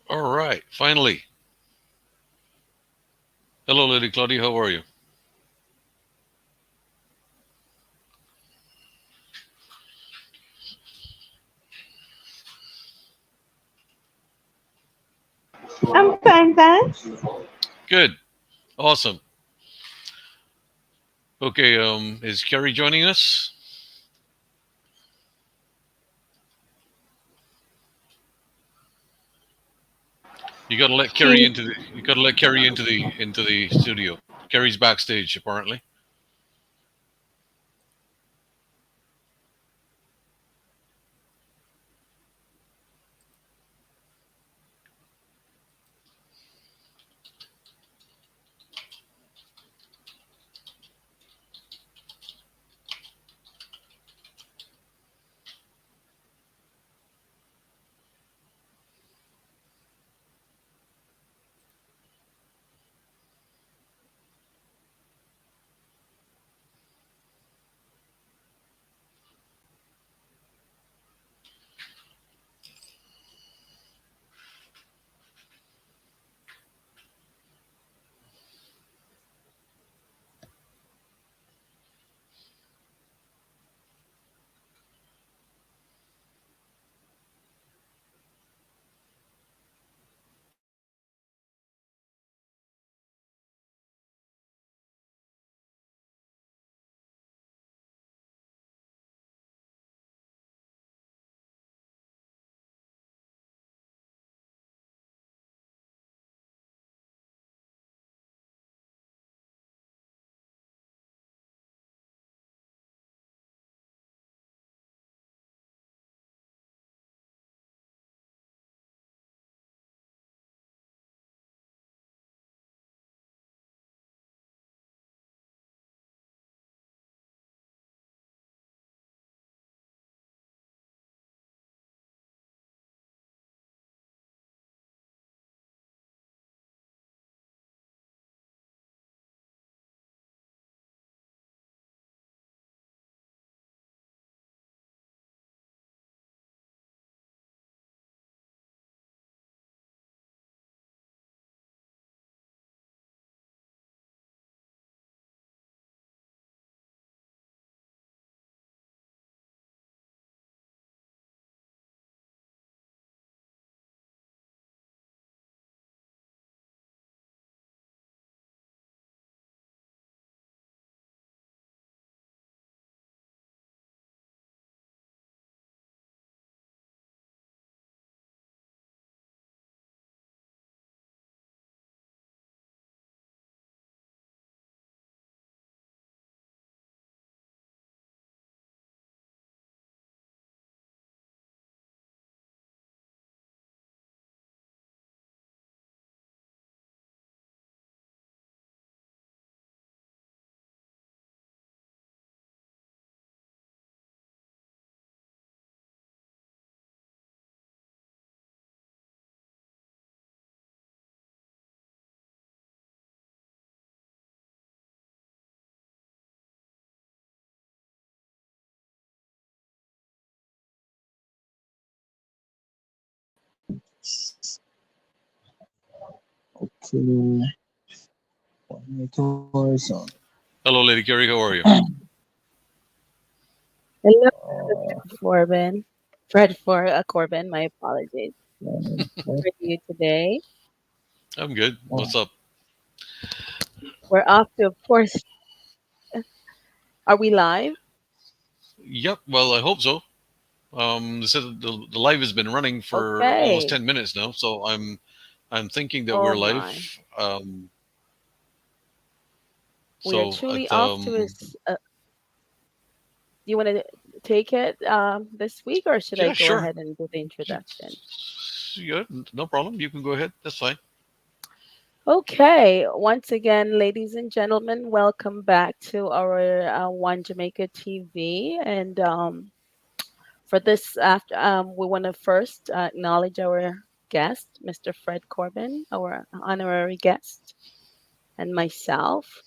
All right, finally. Hello, Lady Claudia. How are you? I'm fine, thanks. Good. Awesome. Okay. Is Kerry joining us? You got to let Kerry She's into the. You got to let Kerry into the studio. Kerry's backstage apparently. Okay, monitors on. Hello, Lady Kerry. How are you? hello, Uh, Corbin. Corbin. My apologies for you today. I'm good. What's up? We're off to, of course. Are we live? Yep. Well, I hope so. They said the live has been running for almost Okay. 10 minutes now, so I'm thinking that Oh we're live. my. Um, We are so truly at off to his. You want to take it this week, or should I Yeah, go sure. ahead and do the introduction? Yeah, no problem. You can go ahead. That's fine. Okay. Once again, ladies and gentlemen, welcome back to our One Jamaica TV. And for this, after we want to first acknowledge our guest, Mr. Fred Corbin, our honorary guest, and myself.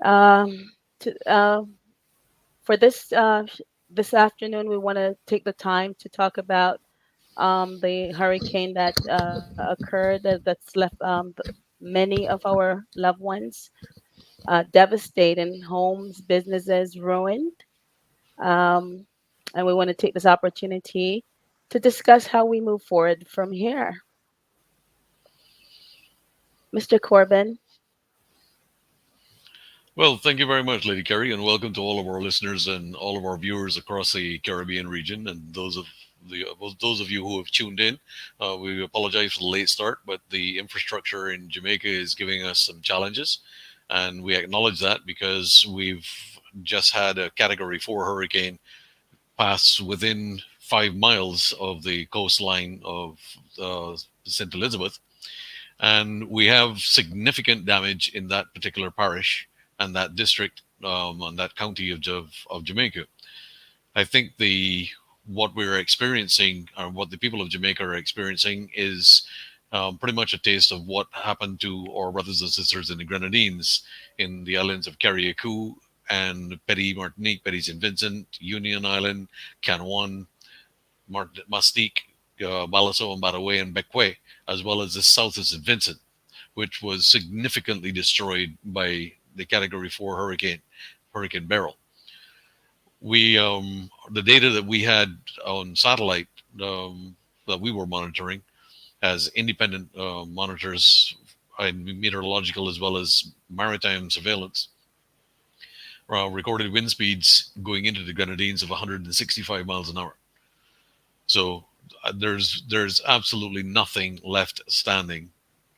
Um, to, for this afternoon, we want to take the time to talk about the hurricane that occurred that's left many of our loved ones devastating homes, businesses ruined. Um, and we want to take this opportunity to discuss how we move forward from here. Mr. Corbin. Well, thank you very much, Lady Kerry, and welcome to all of our listeners and all of our viewers across the Caribbean region, and those of you who have tuned in. We apologize for the late start, but the infrastructure in Jamaica is giving us some challenges, and we acknowledge that because we've just had a Category 4 hurricane pass within 5 miles of the coastline of St. Elizabeth, and we have significant damage in that particular parish and that district and that county of Jamaica. I think the what we're experiencing, or what the people of Jamaica are experiencing, is pretty much a taste of what happened to our brothers and sisters in the Grenadines, in the islands of Carriacou and Petit Martinique, Petit St. Vincent, Union Island, Canouan, Mastique, Balaso and Badaway and Bequet, as well as the south of St. Vincent, which was significantly destroyed by the Category 4 hurricane, Hurricane Beryl. The data that we had on satellite, that we were monitoring as independent monitors, meteorological as well as maritime surveillance, recorded wind speeds going into the Grenadines of 165 miles an hour. So there's absolutely nothing left standing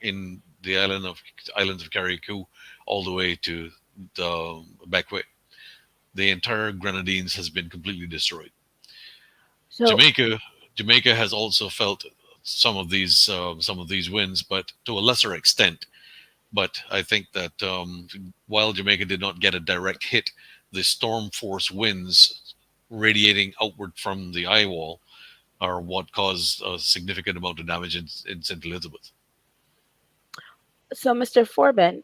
in the islands of Carriacou all the way to the Bequet. The entire Grenadines has been completely destroyed. So, Jamaica Jamaica has also felt some of these winds, but to a lesser extent. But I think that while Jamaica did not get a direct hit, the storm force winds radiating outward from the eye wall are what caused a significant amount of damage in St. Elizabeth. so Mr. Forben,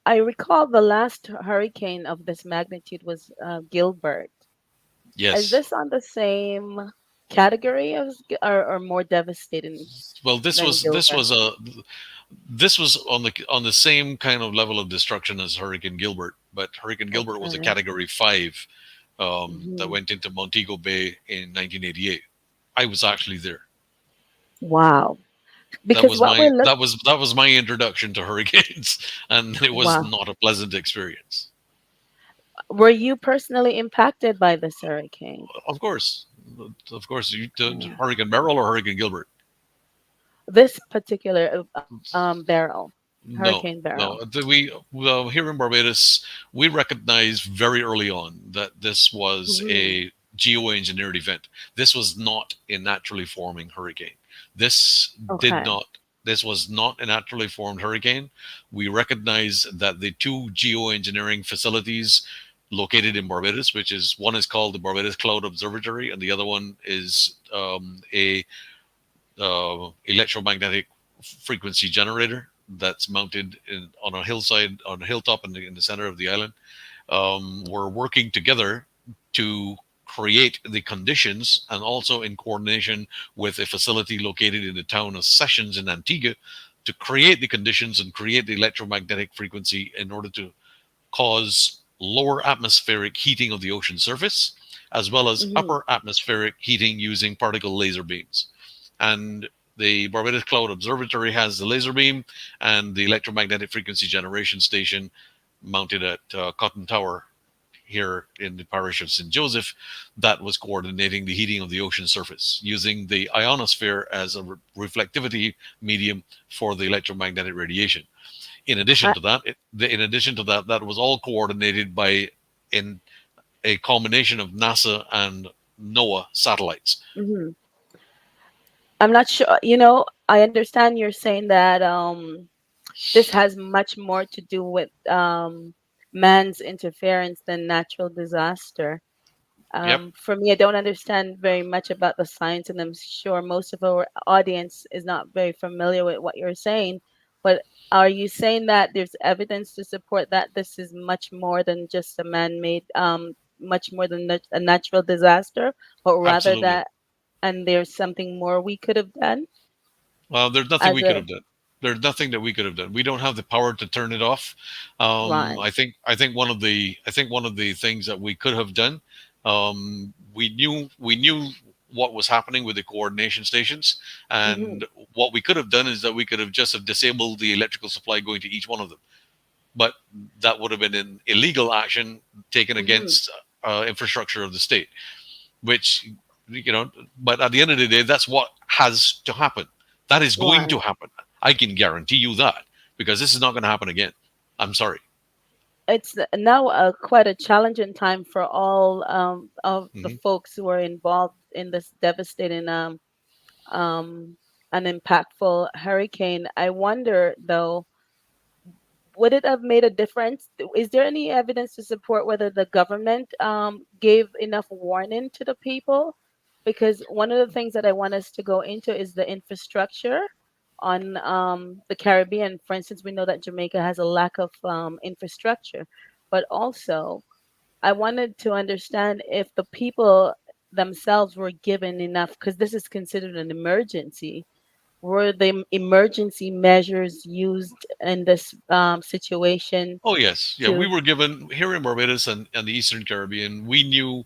I recall the last hurricane of this magnitude was Gilbert. Is Yes. this on the same category as, or more devastating Well, than Gilbert? this was on the same kind of level of destruction as Hurricane Gilbert, but Hurricane Gilbert was a Okay. Category 5 that Hmm. went into Montego Bay in 1988. I was actually there. Wow. Because what we're looking, That was my introduction to hurricanes, and it was wow. not a pleasant experience. Were you personally impacted by this hurricane? Of course, Okay. Hurricane Beryl or Hurricane Gilbert. This particular Beryl, Hurricane No, Beryl. no. Here in Barbados, we recognized very early on that this was Hmm. a geoengineered event. This was not a naturally forming hurricane. This did Okay. not. This was not a naturally formed hurricane. We recognize that the two geoengineering facilities located in Barbados, which is one is called the Barbados Cloud Observatory, and the other one is a electromagnetic frequency generator that's mounted on a hillside, on a hilltop in the center of the island. We're working together to create the conditions, and also in coordination with a facility located in the town of Sessions in Antigua, to create the conditions and create the electromagnetic frequency in order to cause lower atmospheric heating of the ocean surface, as well as Hmm. upper atmospheric heating using particle laser beams. And the Barbados Cloud Observatory has the laser beam, and the electromagnetic frequency generation station mounted at Cotton Tower here in the parish of St. Joseph, that was coordinating the heating of the ocean surface using the ionosphere as a reflectivity medium for the electromagnetic radiation. I, In addition to that, that was all coordinated by in a combination of NASA and NOAA satellites. mhm. I'm not sure. I understand you're saying that this has much more to do with man's interference than natural disaster. Yep, For me, I don't understand very much about the science, and I'm sure most of our audience is not very familiar with what you're saying. But are you saying that there's evidence to support that this is much more than just a man-made, much more than a natural disaster, but rather absolutely. that? and there's something more we could have done There's nothing as we could a have done. There's nothing that we could have done. We don't have the power to turn it off. right. I think one of the things that we could have done. We knew what was happening with the coordination stations, Hmm. and what we could have done is that we could have just have disabled the electrical supply going to each one of them. But that would have been an illegal action taken Hmm. against infrastructure of the state, which you know but at the end of the day, that's what has to happen. That is going to Right. happen. I can guarantee you that, because this is not going to happen again. I'm sorry. It's now quite a challenging time for all of the Hmm. folks who are involved in this devastating um, an impactful hurricane. I wonder, though, would it have made a difference? Is there any evidence to support whether the government gave enough warning to the people? Because one of the things that I want us to go into is the infrastructure on the Caribbean. For instance, we know that Jamaica has a lack of infrastructure, but also I wanted to understand if the people themselves were given enough, because this is considered an emergency. Were the emergency measures used in this situation Oh yes, yeah. We to? were given here in Barbados and the Eastern Caribbean. We knew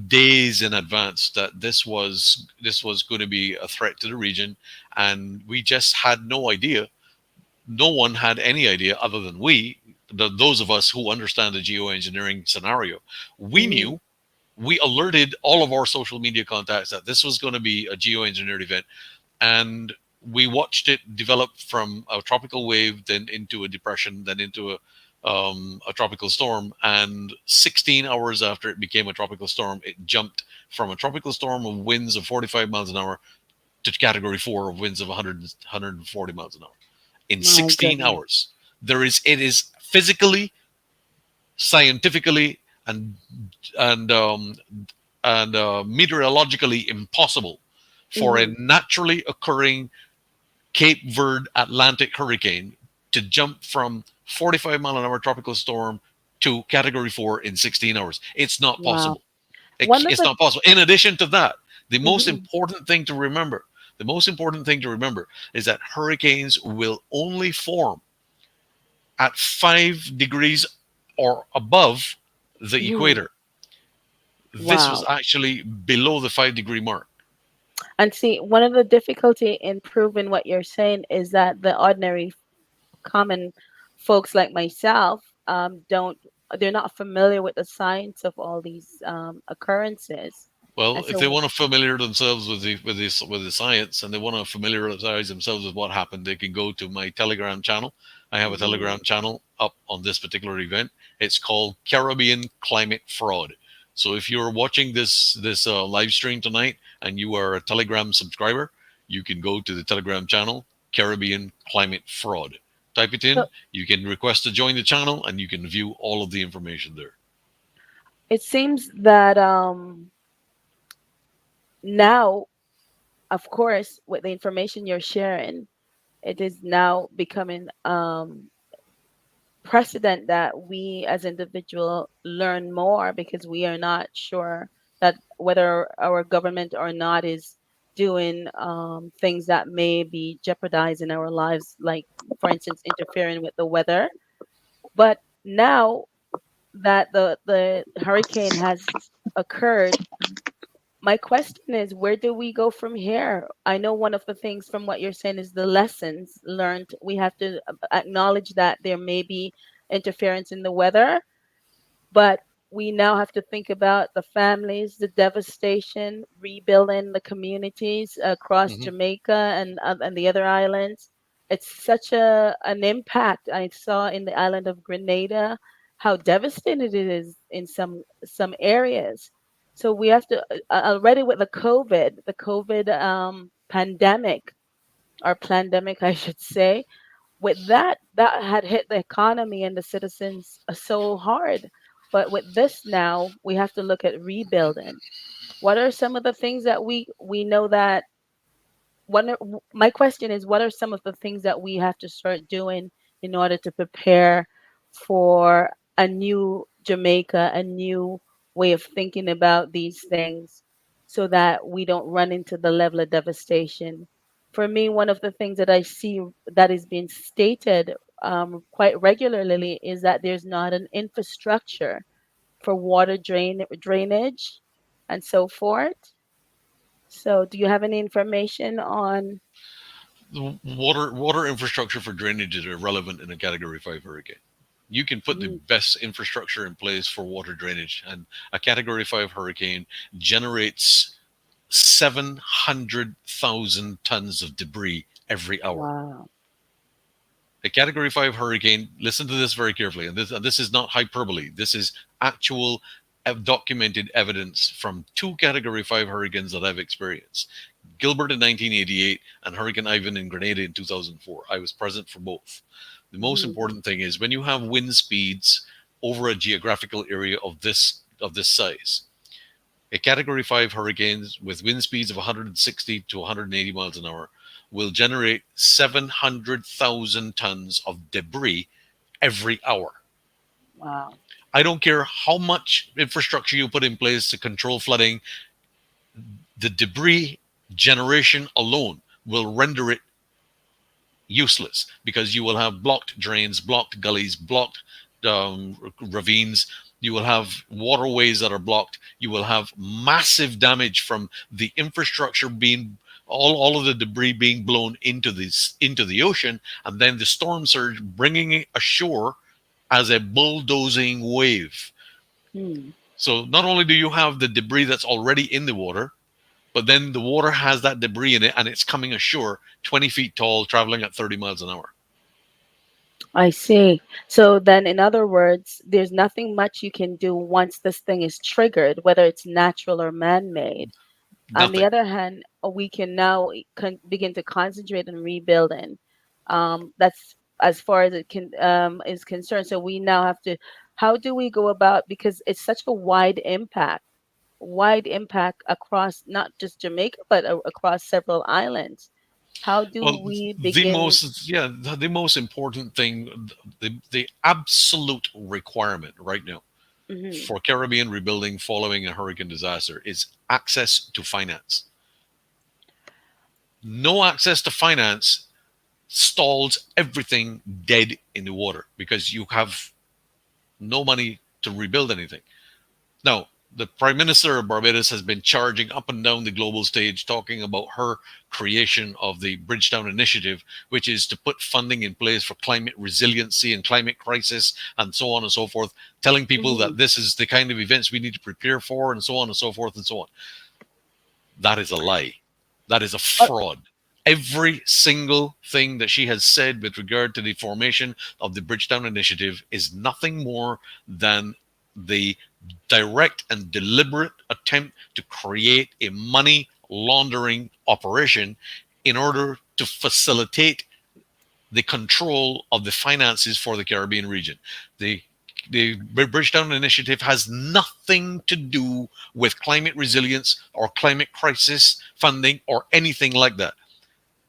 days in advance that this was going to be a threat to the region, and we just had no idea. No one had any idea other than those of us who understand the geoengineering scenario. We Hmm. knew. We alerted all of our social media contacts that this was going to be a geoengineered event, and we watched it develop from a tropical wave, then into a depression, then into a tropical storm. And 16 hours after it became a tropical storm, it jumped from a tropical storm of winds of 45 miles an hour to category 4 of winds of 140 miles an hour in My 16 goodness. hours. It is physically, scientifically, and and um, meteorologically impossible for a Hmm. naturally occurring Cape Verde Atlantic hurricane to jump from 45-mile-an-hour tropical storm to Category 4 in 16 hours. It's not Wow. possible. One of It's the. not possible. In addition to that, the most Hmm. important thing to remember, is that hurricanes will only form at 5 degrees or above the Hmm. equator. This was Wow. actually below the 5 degree mark. And see, one of the difficulty in proving what you're saying is that the ordinary common folks like myself don't, they're not familiar with the science of all these occurrences. Well, And if they so. want to familiar themselves with the science, and they want to familiarize themselves with what happened, they can go to my Telegram channel. I have a Hmm. Telegram channel up on this particular event. It's called Caribbean Climate Fraud. So if you're watching this live stream tonight and you are a Telegram subscriber, you can go to the Telegram channel Caribbean Climate Fraud. Type it So in. You can request to join the channel, and you can view all of the information there. it seems that now, of course, with the information you're sharing, it is now becoming precedent that we as individual learn more because we are not sure that whether our government or not is doing things that may be jeopardizing our lives, like for instance interfering with the weather. But now that the hurricane has occurred, my question is, where do we go from here? I know one of the things from what you're saying is the lessons learned. We have to acknowledge that there may be interference in the weather, but we now have to think about the families, the devastation, rebuilding the communities across Hmm. Jamaica and the other islands. It's such an impact. I saw in the island of Grenada how devastating it is in some areas. So we have to already with the COVID pandemic or pandemic, I should say, with that had hit the economy and the citizens so hard. But with this now, we have to look at rebuilding. What are some of the things that we know that my question is, what are some of the things that we have to start doing in order to prepare for a new Jamaica, a new way of thinking about these things? so that we don't run into the level of devastation. For me, one of the things that I see that is being stated quite regularly is that there's not an infrastructure for drainage and so forth. So, do you have any information on? The water infrastructure for drainage is irrelevant in a Category 5 hurricane. You can put the Mhm. best infrastructure in place for water drainage, and a Category 5 hurricane generates 700,000 tons of debris every hour. Wow. A Category 5 hurricane, listen to this very carefully, and this is not hyperbole. This is actual documented evidence from two Category 5 hurricanes that I've experienced. Gilbert in 1988 and Hurricane Ivan in Grenada in 2004. I was present for both. The most Mhm. important thing is when you have wind speeds over a geographical area of this size, a Category 5 hurricanes with wind speeds of 160 to 180 miles an hour will generate 700,000 tons of debris every hour. Wow. I don't care how much infrastructure you put in place to control flooding, the debris generation alone will render it useless because you will have blocked drains, blocked gullies, blocked ravines. You will have waterways that are blocked. You will have massive damage from the infrastructure being all of the debris being blown into the ocean, and then the storm surge bringing it ashore as a bulldozing wave. Hmm. So not only do you have the debris that's already in the water, but then the water has that debris in it and it's coming ashore 20 feet tall, traveling at 30 miles an hour. I see. So then, in other words, there's nothing much you can do once this thing is triggered, whether it's natural or man-made. On the Nothing. other hand, we can now begin to concentrate on rebuilding. That's as far as it can is concerned. So we now have to. How do we go about? Because it's such a wide impact across not just Jamaica, but across several islands. How do Well, we begin? the most important thing, the absolute requirement right now Mhm. for Caribbean rebuilding following a hurricane disaster is access to finance. No access to finance stalls everything dead in the water because you have no money to rebuild anything. Now, the Prime Minister of Barbados has been charging up and down the global stage talking about her creation of the Bridgetown Initiative, which is to put funding in place for climate resiliency and climate crisis and so on and so forth, telling people that Mhm. this is the kind of events we need to prepare for and so on and so forth and so on. That is a lie. That is a Uh, fraud. Every single thing that she has said with regard to the formation of the Bridgetown Initiative is nothing more than the direct and deliberate attempt to create a money laundering operation in order to facilitate the control of the finances for the Caribbean region. The the Bridgetown Initiative has nothing to do with climate resilience or climate crisis funding or anything like that.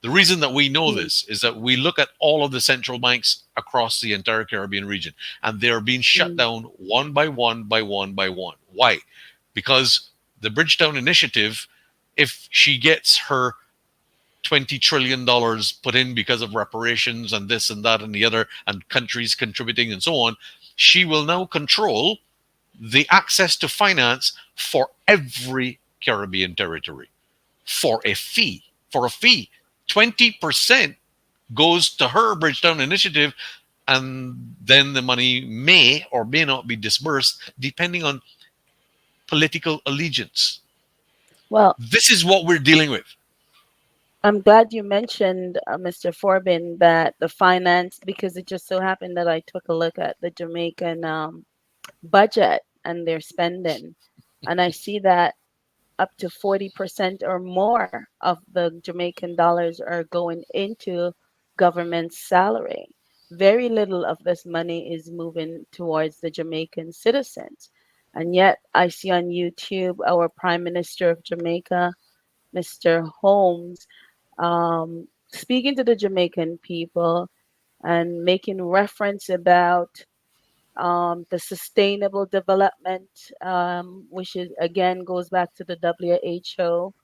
The reason that we know mm, this is that we look at all of the central banks across the entire Caribbean region, and they're being shut mm. down one by one by one by one. Why? Because the Bridgetown Initiative, if she gets her $20 trillion put in because of reparations and this and that and the other, and countries contributing and so on, she will now control the access to finance for every Caribbean territory for a fee. For a fee, 20% goes to her Bridgetown Initiative, and then the money may or may not be disbursed depending on political allegiance. Well, This is what we're dealing with. I'm glad you mentioned, Mr. Forbin, that the finance, because it just so happened that I took a look at the Jamaican budget and their spending, and I see that up to 40% or more of the Jamaican dollars are going into government salary. Very little of this money is moving towards the Jamaican citizens. And yet, I see on YouTube our Prime Minister of Jamaica, Mr. Holmes, speaking to the Jamaican people and making reference about the sustainable development, which is again goes back to the WHO.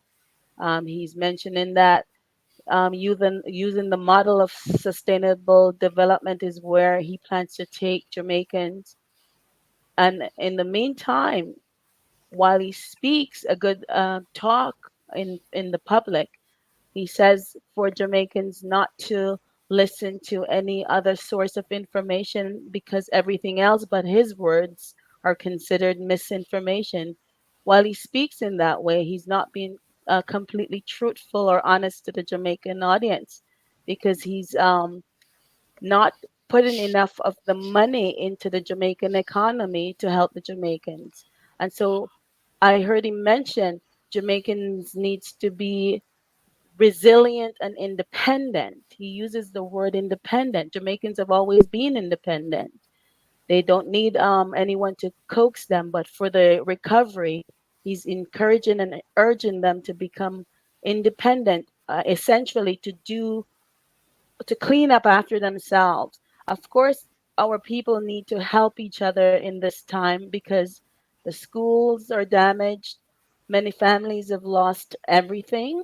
He's mentioning that using the model of sustainable development is where he plans to take Jamaicans. And in the meantime, while he speaks a good talk in the public, he says for Jamaicans not to listen to any other source of information because everything else but his words are considered misinformation. While he speaks in that way, he's not being completely truthful or honest to the Jamaican audience because he's not putting enough of the money into the Jamaican economy to help the Jamaicans. And so I heard him mention Jamaicans needs to be resilient and independent. He uses the word independent. Jamaicans have always been independent. They don't need anyone to coax them, but for the recovery, he's encouraging and urging them to become independent, essentially to clean up after themselves. Of course, our people need to help each other in this time because the schools are damaged. Many families have lost everything,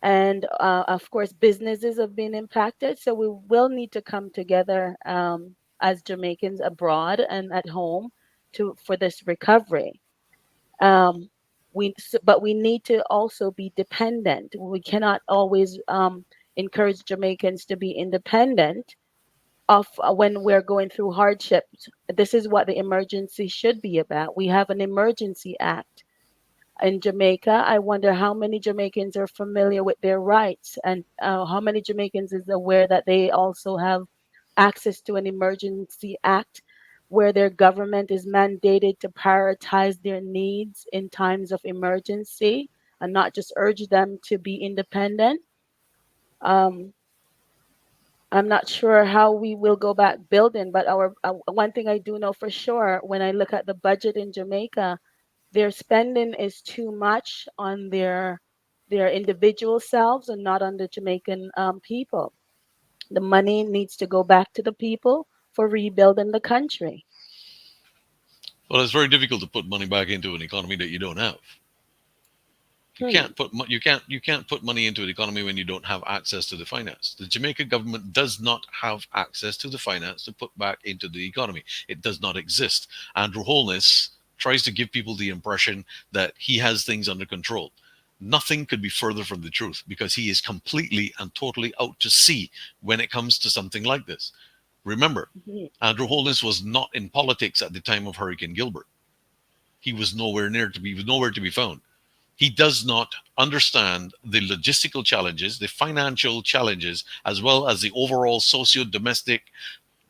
and of course businesses have been impacted, so we will need to come together as Jamaicans abroad and at home to for this recovery. um, but we need to also be dependent. We cannot always encourage Jamaicans to be independent of when we're going through hardships. This is what the emergency should be about. We have an emergency act in Jamaica. I wonder how many Jamaicans are familiar with their rights, and how many Jamaicans is aware that they also have access to an emergency act where their government is mandated to prioritize their needs in times of emergency and not just urge them to be independent. Um, I'm not sure how we will go back building, but our one thing I do know for sure when I look at the budget in Jamaica, their spending is too much on their individual selves and not on the Jamaican people. The money needs to go back to the people for rebuilding the country. Well, it's very difficult to put money back into an economy that you don't have. You Hmm. can't put you can't put money into an economy when you don't have access to the finance. The Jamaican government does not have access to the finance to put back into the economy. It does not exist. Andrew Holness tries to give people the impression that he has things under control. Nothing could be further from the truth because he is completely and totally out to sea when it comes to something like this. Remember, Mhm. Andrew Holness was not in politics at the time of Hurricane Gilbert. He was nowhere to be found. He does not understand the logistical challenges, the financial challenges, as well as the overall socio domestic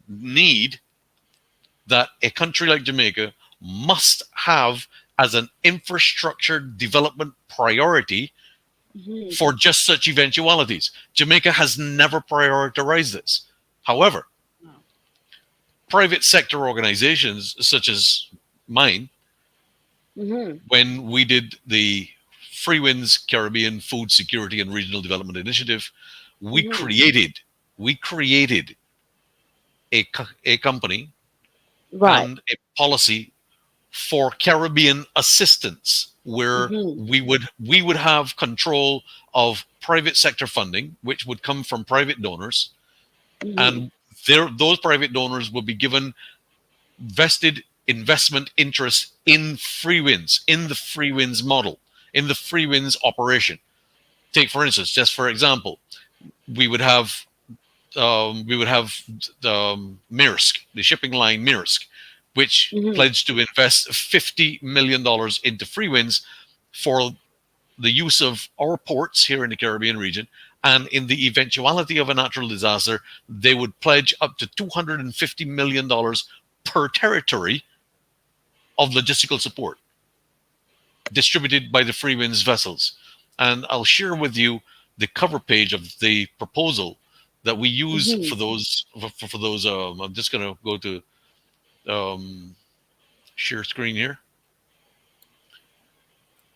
need that a country like Jamaica must have as an infrastructure development priority Mhm. for just such eventualities. Jamaica has never prioritized this. However, Wow. private sector organizations such as mine, Mhm. when we did the Free Winds Caribbean Food Security and Regional Development Initiative, we Mhm. created we created a company Right. and a policy for Caribbean assistance, where Mhm. we would have control of private sector funding, which would come from private donors, Mhm. and those private donors will be given vested investment interests in Free Winds, in the Free Winds model, in the Free Winds operation. Take for instance, just for example, we would have Maersk, the shipping line Maersk, which Mhm. pledged to invest $50 million into Free Winds for the use of our ports here in the Caribbean region. And in the eventuality of a natural disaster, they would pledge up to $250 million per territory of logistical support distributed by the Free Winds vessels. And I'll share with you the cover page of the proposal that we use Mhm. for those. For those, I'm just going to go to um, share screen here.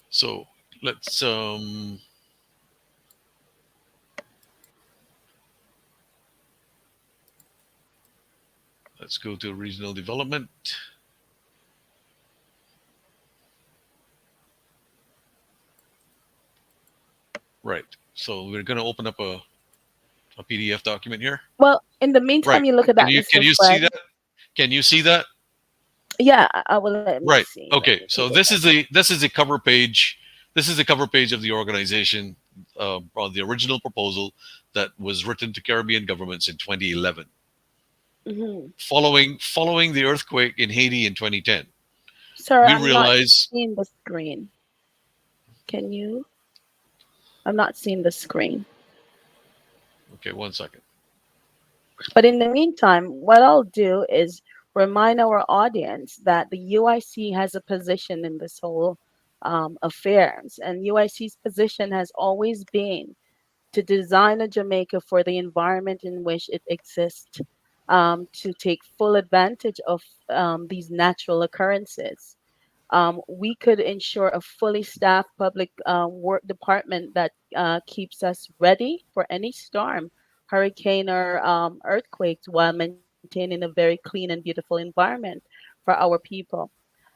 So let's Let's go to regional development. Right. So we're going to open up a PDF document here. Well, in the meantime, Right. you look at Can that, you Mr. see Fred. that? Can you see that? Yeah, I will. Let me Right. see. Let me Okay. take So a look. this is the cover page. This is the cover page of the organization on the original proposal that was written to Caribbean governments in 2011, Hmm. following the earthquake in Haiti in 2010. Sir, We I'm not realize. seeing the screen. Can you? I'm not seeing the screen. Okay, one second. But in the meantime, what I'll do is remind our audience that the UIC has a position in this whole affairs, and UIC's position has always been to design a Jamaica for the environment in which it exists, to take full advantage of these natural occurrences. We could ensure a fully staffed public work department that keeps us ready for any storm, hurricane, or earthquakes while maintaining a very clean and beautiful environment for our people.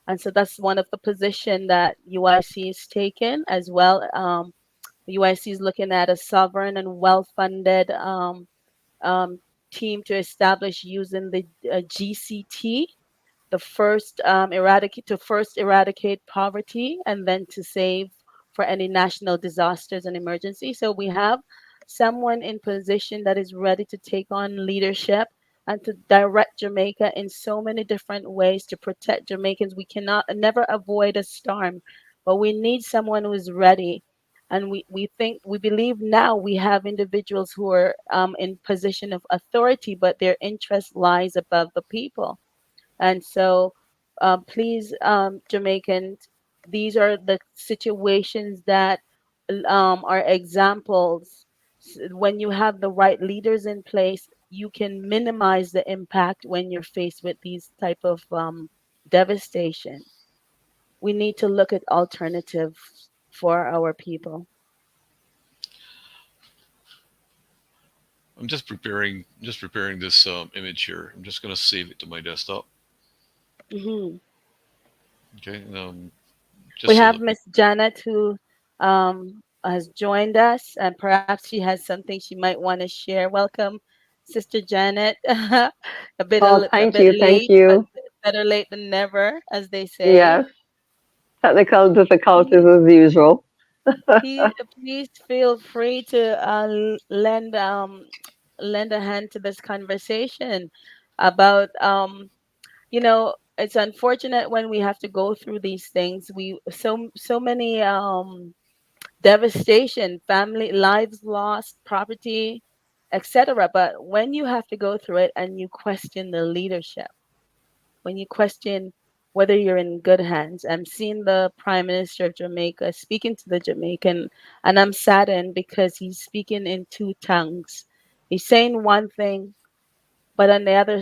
And so that's one of the position that UIC is taken as well. UIC is looking at a sovereign and well-funded um, team to establish using the GCT, the first eradicate poverty and then to save for any national disasters and emergency. So we have someone in position that is ready to take on leadership and to direct Jamaica in so many different ways to protect Jamaicans. We cannot never avoid a storm, but we need someone who is ready. And we believe now we have individuals who are in position of authority, but their interest lies above the people. And so, please, Jamaicans, these are the situations that are examples. When you have the right leaders in place, you can minimize the impact when you're faced with these type of devastation. We need to look at alternatives for our people. Just preparing this image here. I'm just going to save it to my desktop. Hmm. Okay. We Just so have that Miss Janet who has joined us, and perhaps she has something she might want to share. Welcome, Sister Janet. Oh, A thank bit you, thank late, but you. better late than never, as they say. Yes, technical difficulties Please, as usual. please feel free to lend a hand to this conversation about it's unfortunate when we have to go through these things. We so many devastation, family lives lost, property, etc. But when you have to go through it and you question the leadership, when you question whether you're in good hands, I'm seeing the Prime Minister of Jamaica speaking to the Jamaican, and I'm saddened because he's speaking in two tongues. He's saying one thing, but on the other,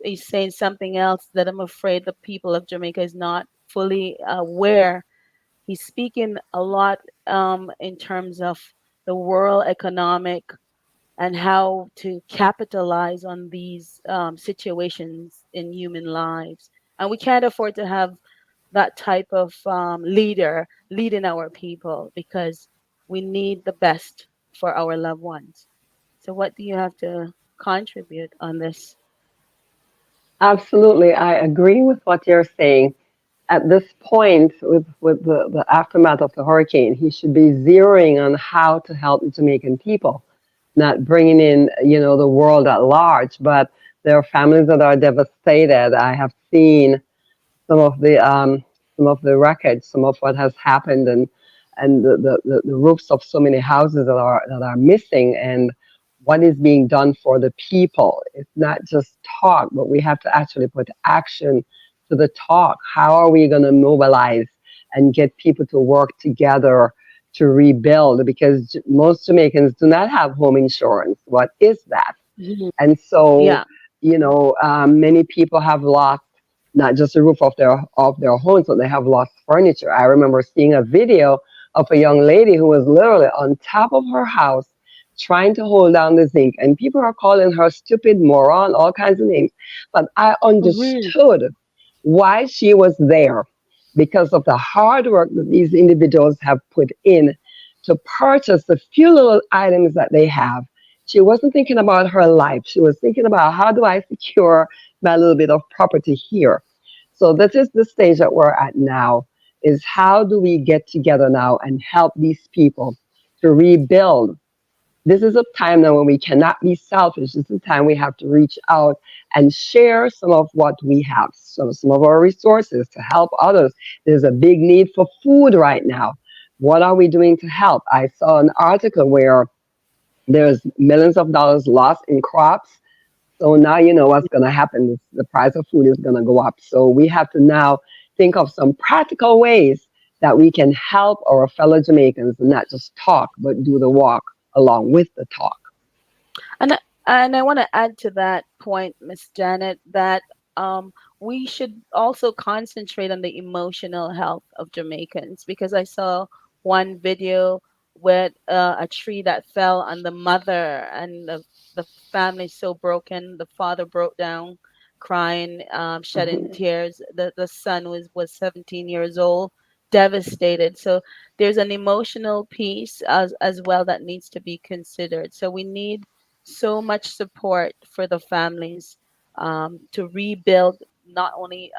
he's saying something else that I'm afraid the people of Jamaica is not fully aware. He's speaking a lot in terms of the world economic and how to capitalize on these situations in human lives. And we can't afford to have that type of leader leading our people because we need the best for our loved ones. So, what do you have to contribute on this? Absolutely, I agree with what you're saying. At this point, with the aftermath of the hurricane, he should be zeroing on how to help the Jamaican people, not bringing in, the world at large. But there are families that are devastated. I have seen some of the wreckage, some of what has happened, and the roofs of so many houses that are missing, and what is being done for the people. It's not just talk, but we have to actually put action to the talk. How are we going to mobilize and get people to work together to rebuild? Because most Jamaicans do not have home insurance. What is that? Mhm. And so, Yeah. many people have lost not just the roof of their homes, but they have lost furniture. I remember seeing a video of a young lady who was literally on top of her house trying to hold down the zinc. And people are calling her stupid, moron, all kinds of names. But I Mm-hmm. understood why she was there because of the hard work that these individuals have put in to purchase the few little items that they have. She wasn't thinking about her life. She was thinking about how do I secure my little bit of property here. So this is the stage that we're at now is how do we get together now and help these people to rebuild. This is a time now when we cannot be selfish. This is a time we have to reach out and share some of what we have, some of our resources to help others. There's a big need for food right now. What are we doing to help? I saw an article where there's millions of dollars lost in crops. So now you know what's going to happen. The price of food is going to go up. So we have to now think of some practical ways that we can help our fellow Jamaicans and not just talk, but do the walk along with the talk. And I want to add to that point, Miss Janet, that we should also concentrate on the emotional health of Jamaicans because I saw one video with a tree that fell on the mother, and the family so broken. The father broke down, crying, shedding Mhm. tears. The son was 17 years old, devastated. So there's an emotional piece as well that needs to be considered. So we need so much support for the families to rebuild not only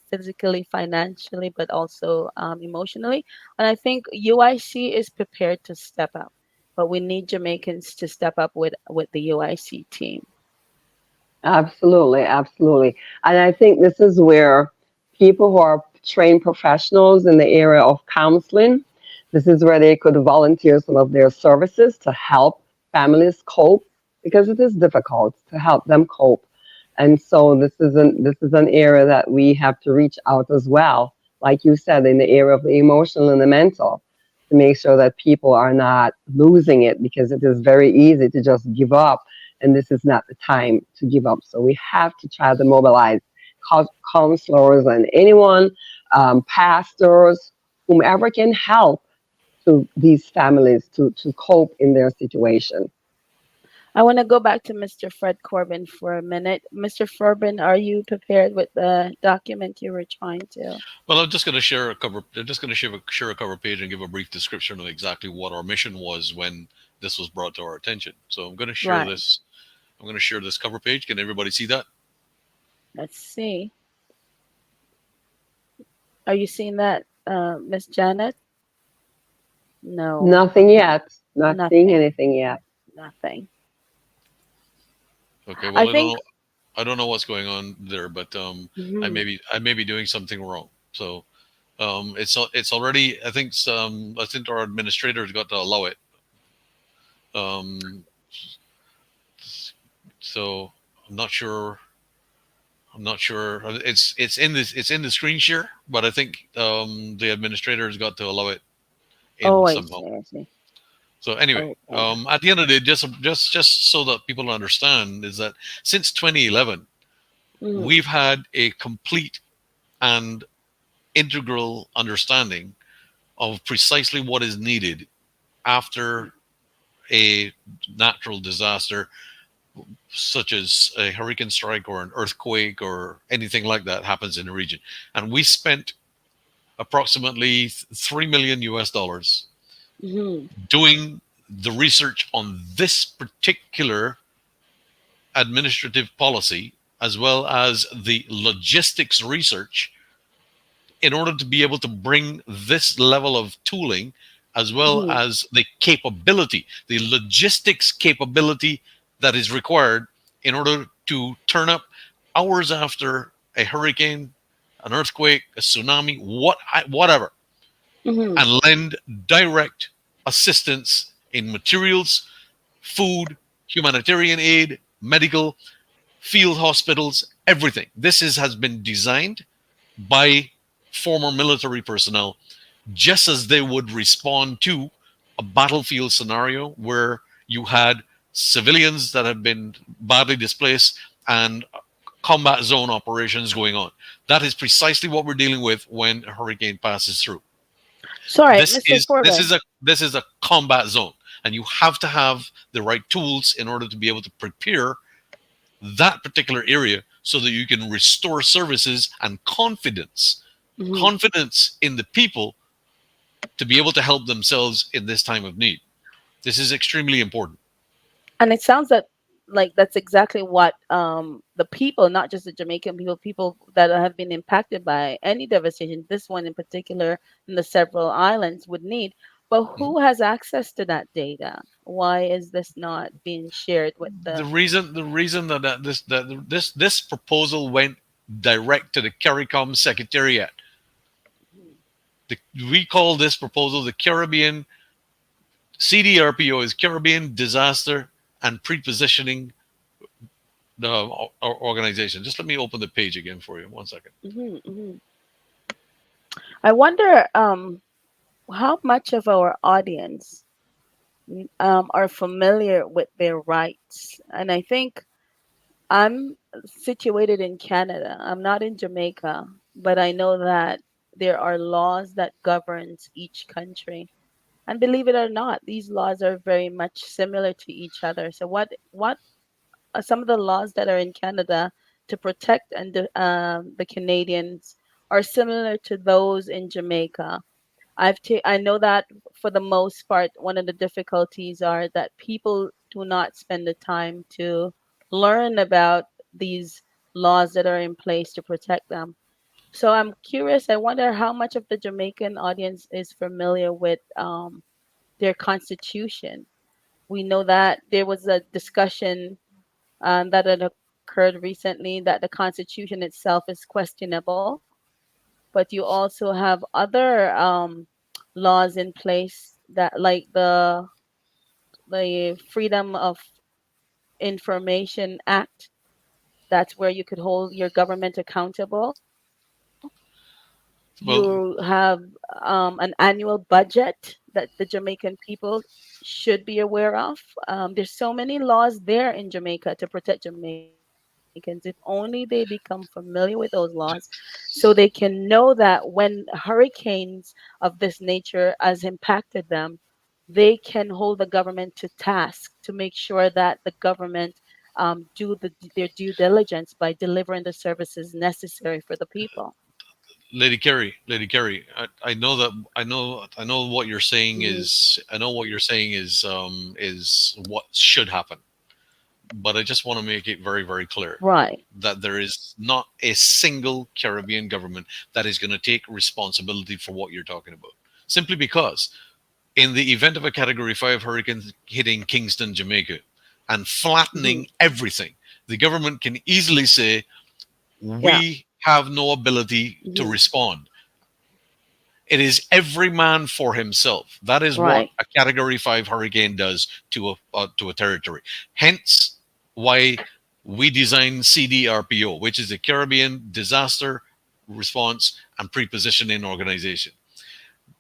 physically, financially, but also emotionally. And I think UIC is prepared to step up, but we need Jamaicans to step up with the UIC team. Absolutely, absolutely. And I think this is where people who are trained professionals in the area of counseling, this is where they could volunteer some of their services to help families cope because it is difficult to help them cope. And so this is an area that we have to reach out as well, like you said, in the area of the emotional and the mental, to make sure that people are not losing it because it is very easy to just give up and this is not the time to give up. So we have to try to mobilize counselors and anyone, pastors, whomever can help to these families to cope in their situation. I want to go back to Mr. Fred Corbin for a minute. Mr. Corbin, are you prepared with the document you were trying to? Well, I'm just going to share a cover. I'm just going to share a cover page and give a brief description of exactly what our mission was when this was brought to our attention. So I'm going to share Right. this. I'm going to share this cover page. Can everybody see that? Let's see. Are you seeing that, Miss Janet? No, Nothing yet. Not seeing nothing, anything yet. nothing. Okay. I Well, I don't think. know. I don't know what's going on there, but Mhm. I may be doing something wrong. So it's already. I think our administrators got to allow it. Um, so I'm not sure. I'm not sure. It's in the screen share, but I think the administrators got to allow it Oh, in I somehow. see. I see. So anyway, Okay. at the end of the day, just so that people understand, is that since 2011, Mhm. we've had a complete and integral understanding of precisely what is needed after a natural disaster, such as a hurricane strike or an earthquake or anything like that happens in the region. And we spent approximately 3 million US dollars Mhm. doing the research on this particular administrative policy, as well as the logistics research, in order to be able to bring this level of tooling, as well Mhm. as the capability, the logistics capability that is required in order to turn up hours after a hurricane, an earthquake, a tsunami, whatever, Mhm. and lend direct assistance in materials, food, humanitarian aid, medical, field hospitals, everything. Has been designed by former military personnel just as they would respond to a battlefield scenario where you had civilians that had been badly displaced and combat zone operations going on. That is precisely what we're dealing with when a hurricane passes through. Sorry, Mr. Corbin. This is a combat zone. and you have to have the right tools in order to be able to prepare that particular area so that you can restore services and Hmm. confidence in the people to be able to help themselves in this time of need. This is extremely important. And it sounds that like that's exactly what the people, not just the Jamaican people, people that have been impacted by any devastation, this one in particular, and the several islands would need. But Mhm. who has access to that data? Why is this not being shared with the? The reason that this proposal went direct to the CARICOM Secretariat. We call this proposal the Caribbean CDRPO, is Caribbean Disaster and Prepositioning Organization. Just let me open the page again for you. 1 second. Hmm. Hmm. I wonder how much of our audience are familiar with their rights, and I think I'm situated in Canada. I'm not in Jamaica, but I know that there are laws that governs each country. And believe it or not, these laws are very much similar to each other. So what are some of the laws that are in Canada to protect the Canadians are similar to those in Jamaica? I know that for the most part, one of the difficulties are that people do not spend the time to learn about these laws that are in place to protect them. So I'm curious. I wonder how much of the Jamaican audience is familiar with their constitution. We know that there was a discussion that had occurred recently that the constitution itself is questionable, but you also have other laws in place that, like the Freedom of Information Act. That's where you could hold your government accountable. You Well, have an annual budget that the Jamaican people should be aware of. There's so many laws there in Jamaica to protect Jamaicans. If only they become familiar with those laws, so they can know that when hurricanes of this nature has impacted them, they can hold the government to task to make sure that the government their due diligence by delivering the services necessary for the people. Lady Carey, I know that I know what you're saying Hmm. is I know what you're saying is what should happen, but I just want to make it very, very clear Right. that there is not a single Caribbean government that is going to take responsibility for what you're talking about. Simply because, in the event of a Category 5 hurricane hitting Kingston, Jamaica, and Hmm. flattening everything, the government can easily say, Yeah. we have no ability to Hmm. respond. It is every man for himself. That is what Right. a Category 5 hurricane does to a territory. Hence, why we designed CDRPO, which is the Caribbean Disaster Response and Prepositioning Organization.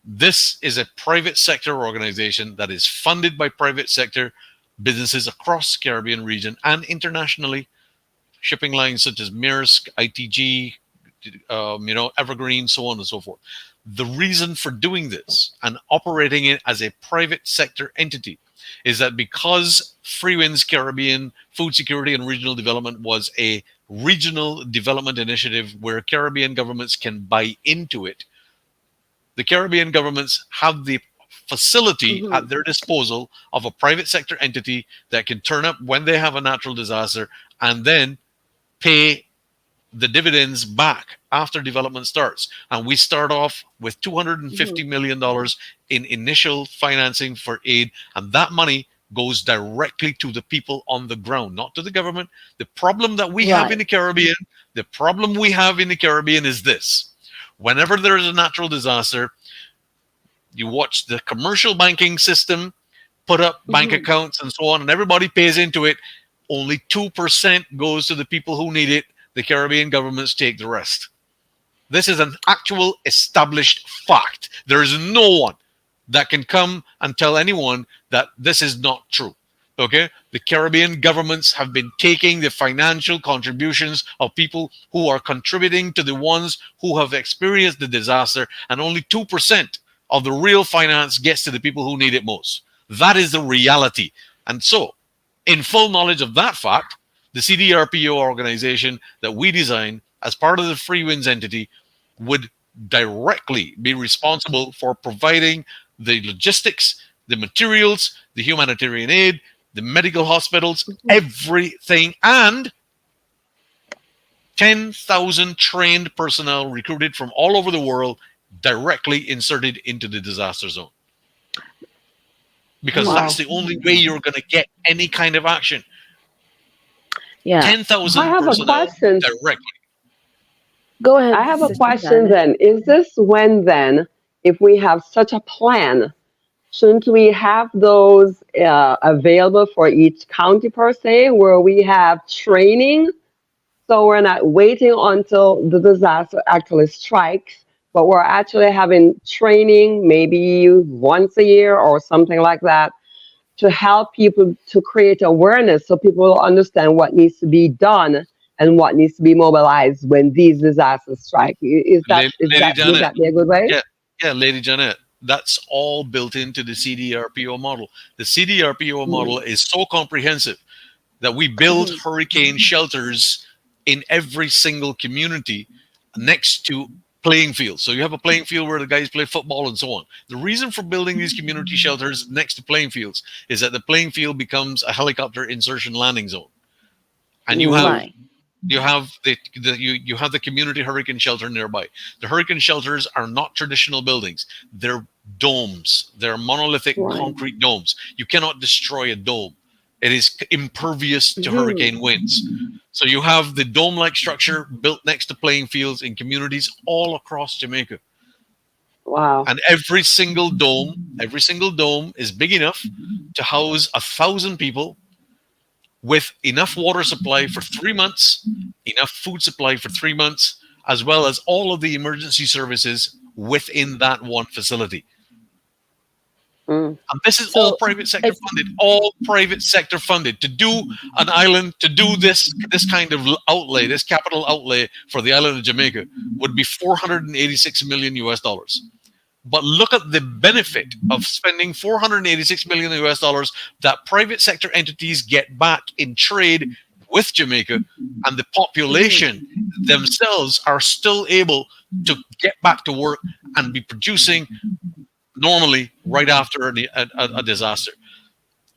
This is a private sector organization that is funded by private sector businesses across the Caribbean region and internationally. Shipping lines such as Maersk, ITG, Evergreen, so on and so forth. The reason for doing this and operating it as a private sector entity is that because Free Winds Caribbean Food Security and Regional Development was a regional development initiative where Caribbean governments can buy into it, the Caribbean governments have the facility Hmm. at their disposal of a private sector entity that can turn up when they have a natural disaster and then pay the dividends back after development starts. And we start off with Hmm. $250 million in initial financing for aid. And that money goes directly to the people on the ground, not to the government. The problem that we have in Right. the Caribbean, the problem we have in the Caribbean is this. Whenever there is a natural disaster, you watch the commercial banking system put up bank Hmm. accounts and so on, and everybody pays into it. Only 2% goes to the people who need it. The Caribbean governments take the rest. This is an actual established fact. There is no one that can come and tell anyone that this is not true. Okay? The Caribbean governments have been taking the financial contributions of people who are contributing to the ones who have experienced the disaster, and only 2% of the real finance gets to the people who need it most. That is the reality. And so, in full knowledge of that fact, the CDRPO organization that we design as part of the Free Winds entity would directly be responsible for providing the logistics, the materials, the humanitarian aid, the medical hospitals, Mhm. everything, and 10,000 trained personnel recruited from all over the world directly inserted into the disaster zone. Because Mm. that's Wow. the only way you're going to get any kind of action. Yeah. I 10,000 have a personnel question. directly. Go I ahead, have a Sister question Janet. then. Is this when then, if we have such a plan, shouldn't we have those available for each county per se, where we have training? So we're not waiting until the disaster actually strikes, but we're actually having training maybe once a year or something like that to help people to create awareness so people will understand what needs to be done and what needs to be mobilized when these disasters strike. Lady Would Janet, that be a good way? yeah, yeah, Lady Janet, that's all built into the CDRPO model. The CDRPO Mm, model is so comprehensive that we build Mhm. hurricane shelters in every single community next to playing fields. So you have a playing field where the guys play football and so on. The reason for building these community shelters next to playing fields is that the playing field becomes a helicopter insertion landing zone. And you have mm, Right. you have the community hurricane shelter nearby. The hurricane shelters are not traditional buildings. They're domes. They're monolithic right. concrete domes. You cannot destroy a dome. It is impervious to Mhm. hurricane winds. So you have the dome-like structure built next to playing fields in communities all across Jamaica. Wow. And every single dome is big enough to house 1,000 people with enough water supply for 3 months, enough food supply for 3 months, as well as all of the emergency services within that one facility. Mm, And this is all So private sector it's funded, all private sector funded. To do an island, to do this kind of outlay, this capital outlay for the island of Jamaica would be 486 million US dollars. But look at the benefit of spending 486 million US dollars that private sector entities get back in trade with Jamaica, and the Mhm. population themselves are still able to get back to work and be producing normally right after a disaster.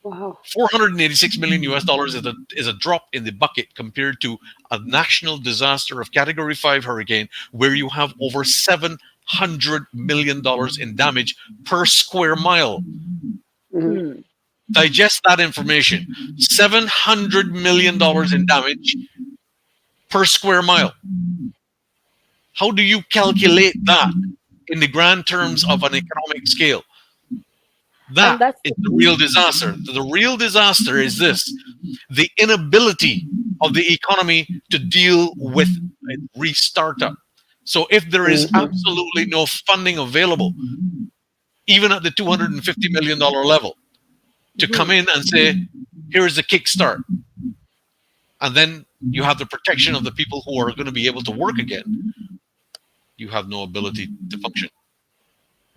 wow. 486 million US dollars is a drop in the bucket compared to a national disaster of category 5 hurricane where you have over $700 million in damage per square mile. Mm, Hmm. Digest that information. $700 million in damage per square mile. How do you calculate that in the grand terms of an economic scale? And That that's is the the real disaster. The real disaster is this: the inability of the economy to deal with a restart up. So if there is mhm, absolutely no funding available, even at the $250 million level, to come Mhm. in and say, here's the kickstart, and then you have the protection of the people who are going to be able to work again, you have no ability to function.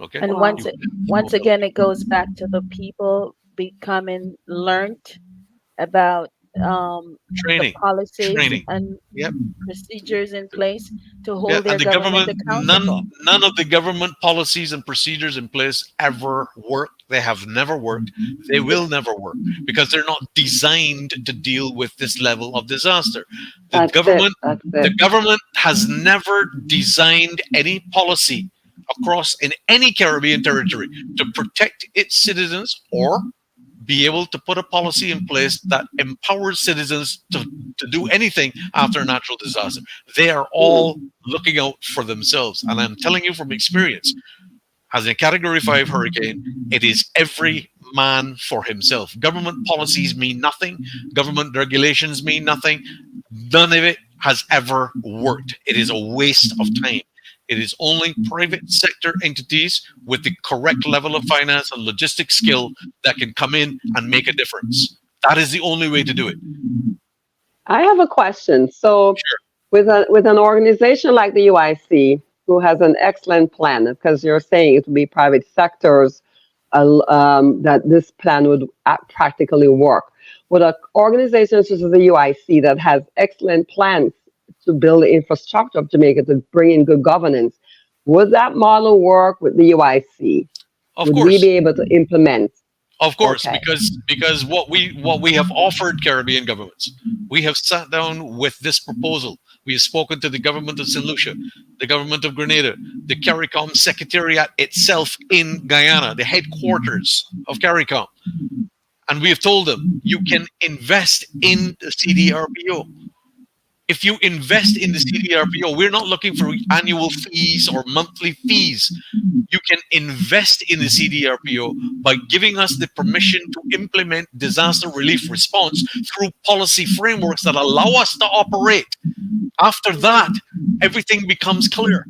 Okay? And You wow. have no once again ability. it goes back to the people becoming learned about the Training. policies Training. and Yep. procedures in place to Yeah, hold and their the government government, accountable. none of the government policies and procedures in place ever work. They have never worked. They will never work because they're not designed to deal with this level of disaster. The That's it. government, That's the it. government has never designed any policy across in any Caribbean territory to protect its citizens or be able to put a policy in place that empowers citizens to do anything after a natural disaster. They are Mm, all looking out for themselves. And I'm telling you from experience, as a category 5 hurricane, it is every man for himself. Government policies mean nothing, government regulations mean nothing. None of it has ever worked. It is a waste of time. It is only private sector entities with the correct level of finance and logistic skill that can come in and make a difference. That is the only way to do it. I have a question. So, Sure. with an organization like the UIC, who has an excellent plan, because you're saying it will be private sectors that this plan would practically work. With an organization such as the UIC that has excellent plans to build the infrastructure of Jamaica to bring in good governance, would that model work with the UIC? Of Would we be course, able to implement? of course, Okay. because what we have offered Caribbean governments, we have sat down with this proposal. We have spoken to the government of St. Lucia, the government of Grenada, the CARICOM Secretariat itself in Guyana, the headquarters of CARICOM, and we have told them you can invest in the CDRPO. If you invest in the CDRPO, we're not looking for annual fees or monthly fees. You can invest in the CDRPO by giving us the permission to implement disaster relief response through policy frameworks that allow us to operate. After that, everything becomes clear.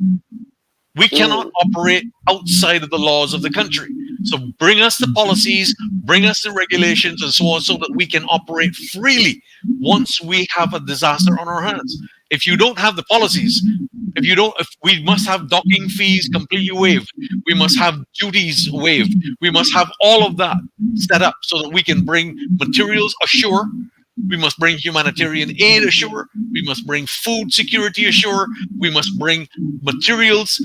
We cannot Mm, operate outside of the laws of the country. So bring us the policies, bring us the regulations, and so on, so that we can operate freely once we have a disaster on our hands. If you don't have the policies, if we must have docking fees completely waived, we must have duties waived, we must have all of that set up so that we can bring materials ashore. We must bring humanitarian aid ashore. We must bring food security ashore. We must bring materials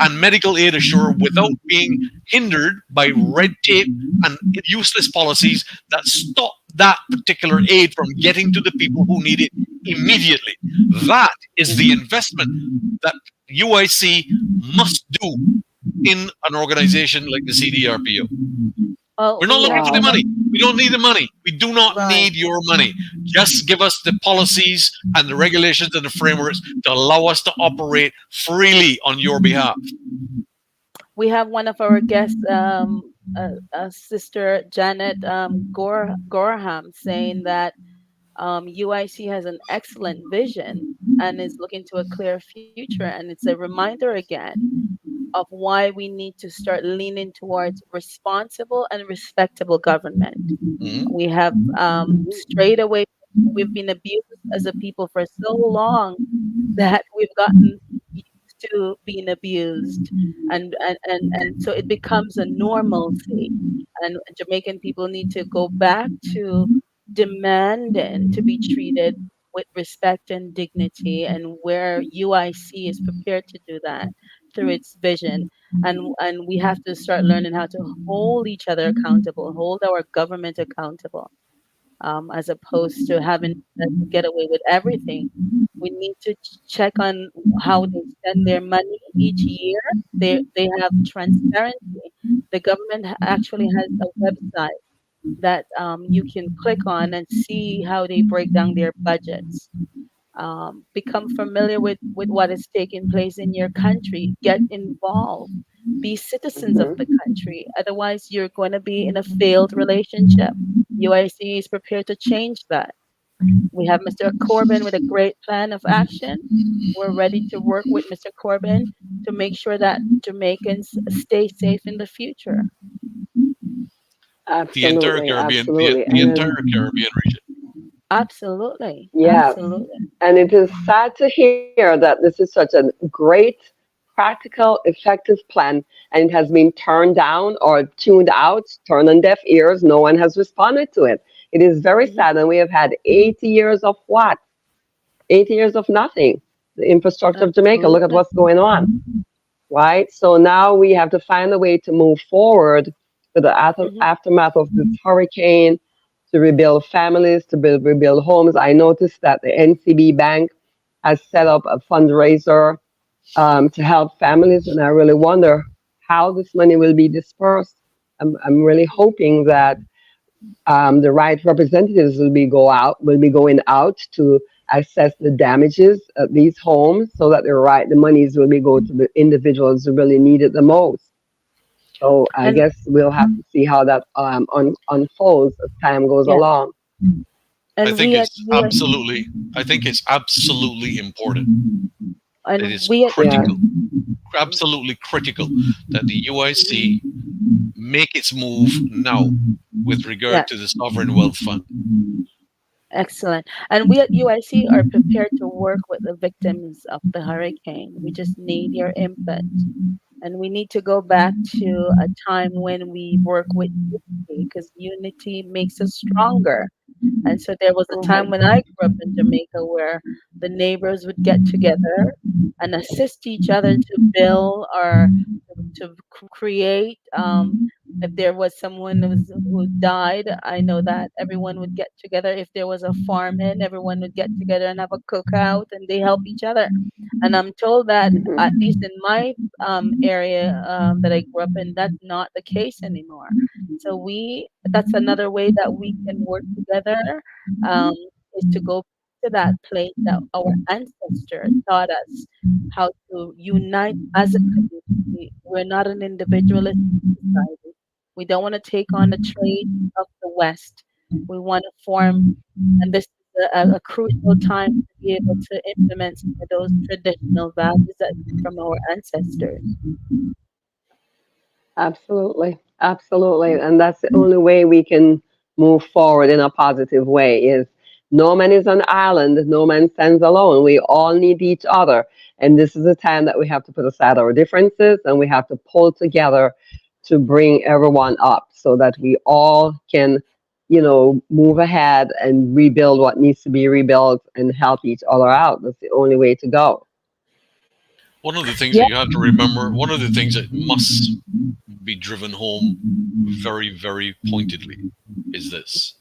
and medical aid ashore without being hindered by red tape and useless policies that stop that particular aid from getting to the people who need it immediately. That is the investment that UIC must do in an organization like the CDRPO. Well, We're not we looking have for the wow. one of money. We don't need the money. We do not right. need your money. Just give us the policies and the regulations and the frameworks to allow us to operate freely on your behalf. We have one of our guests, Sister Janet Gorham, saying that UIC has an excellent vision and is looking to a clear future. And it's a reminder again of why we need to start leaning towards responsible and respectable government. Mhm. We have strayed away. We've been abused as a people for so long that we've gotten used to being abused, and so it becomes a normalcy. And Jamaican people need to go back to demanding to be treated with respect and dignity, and where UIC is prepared to do that through its vision. And we have to start learning how to hold each other accountable, hold our government accountable, as opposed to having them get away with everything. We need to check on how they spend their money each year. They have transparency. The government actually has a website that you can click on and see how they break down their budgets. Become familiar with what is taking place in your country. Get involved. Be citizens of the Hmm. country. Otherwise, you're going to be in a failed relationship. UIC is prepared to change that. We have Mr. Corbyn with a great plan of action. We're ready to work with Mr. Corbyn to make sure that Jamaicans stay safe in the future. The entire Absolutely, Caribbean, absolutely. the And entire Caribbean region. Absolutely. yes, Absolutely. and it is sad to hear that this is such a great, practical, effective plan, and it has been turned down or tuned out, turned on deaf ears. No one has responded to it. It is very Mhm. sad, and we have had 80 years of what? 80 years of nothing. The infrastructure of Jamaica, look at Absolutely. what's going on, right? So now we have to find a way to move forward with the Hmm. aftermath of this hurricane, to rebuild families, to rebuild homes. I noticed that the NCB Bank has set up a fundraiser to help families, and I really wonder how this money will be dispersed. I'm really hoping that the right representatives will be going out to assess the damages of these homes, so that the monies will be go to the individuals who really need it the most. So I And guess we'll have to see how that unfolds as time goes yeah, along. I and think we at it's UI absolutely, I think it's absolutely important. It and is we at Yeah. critical, absolutely critical that the UIC make its move now with regard yeah, to the Sovereign Wealth Fund. excellent. And we at UIC are prepared to work with the victims of the hurricane. We just need your input. And we need to go back to a time when we work with unity, because unity makes us stronger. And so there was a time when I grew up in Jamaica where the neighbors would get together and assist each other to build or to create. If there was someone who died, I know that everyone would get together. If there was a farm-in, everyone would get together and have a cookout, and they help each other. And I'm told that, at least in my area that I grew up in, that's not the case anymore. So that's another way that we can work together, um, is to go to that place that our ancestors taught us how to unite as a community. We're not an individualistic society. We don't want to take on the trade of the West. We want to form, and this is a crucial time to be able to implement some of those traditional values that come from our ancestors. Absolutely. Absolutely. And that's the only way we can move forward in a positive way is no man is an island, no man stands alone. We all need each other. And this is a time that we have to put aside our differences and we have to pull together to bring everyone up so that we all can, move ahead and rebuild what needs to be rebuilt and help each other out. That's the only way to go. One of the things that Yeah. you have to remember, one of the things that must be driven home very, very pointedly is this.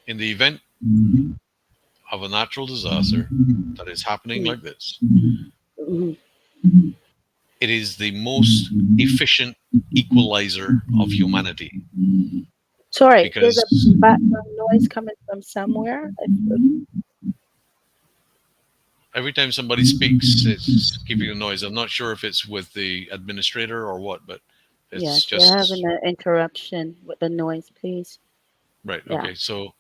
In the event of a natural disaster that is happening Mhm. like this, Mhm. it is the most efficient equalizer of humanity Sorry, there's a because background noise coming from somewhere. every time somebody speaks, it's keeping a noise. I'm not sure if it's with the administrator or what, but it's Yes, we're having just an interruption with the noise, please. right. Yeah. Okay, so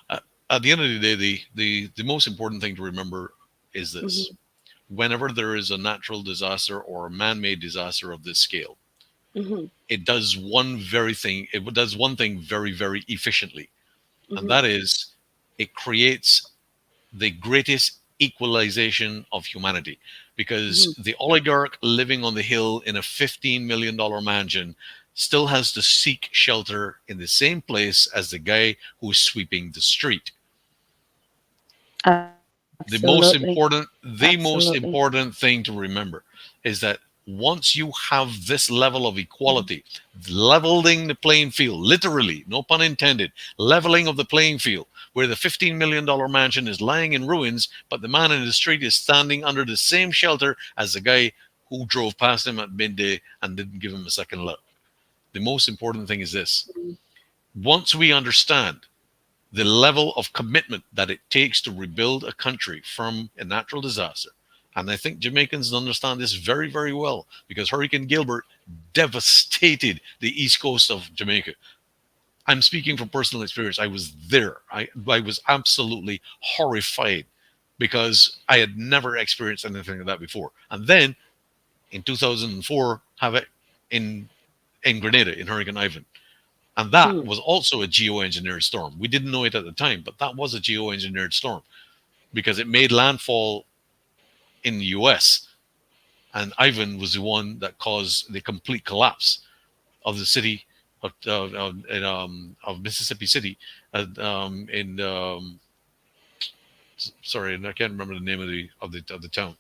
uh, at the end of the day, the most important thing to remember is this: Hmm. whenever there is a natural disaster or a man-made disaster of this scale, Hmm. it does one very thing. It does one thing very, very efficiently, and Hmm. that is it creates the greatest equalization of humanity Hmm. because the oligarch living on the hill in a $15 million mansion still has to seek shelter in the same place as the guy who's sweeping the street. the Absolutely. most important the Absolutely. most important thing to remember is that once you have this level of equality, leveling the playing field, literally, no pun intended, leveling of the playing field, where the $15 million mansion is lying in ruins, but the man in the street is standing under the same shelter as the guy who drove past him at midday and didn't give him a second look. The most important thing is this: once we understand the level of commitment that it takes to rebuild a country from a natural disaster. And I think Jamaicans understand this very, very well because Hurricane Gilbert devastated the east coast of Jamaica. I'm speaking from personal experience. I was there. I was absolutely horrified because I had never experienced anything like that before. And then in 2004, have it in Grenada in Hurricane Ivan. And that Mm. was also a geoengineered storm. We didn't know it at the time, but that was a geoengineered storm because it made landfall in the US. And Ivan was the one that caused the complete collapse of the city of Mississippi City. In sorry, I can't remember the name of the town.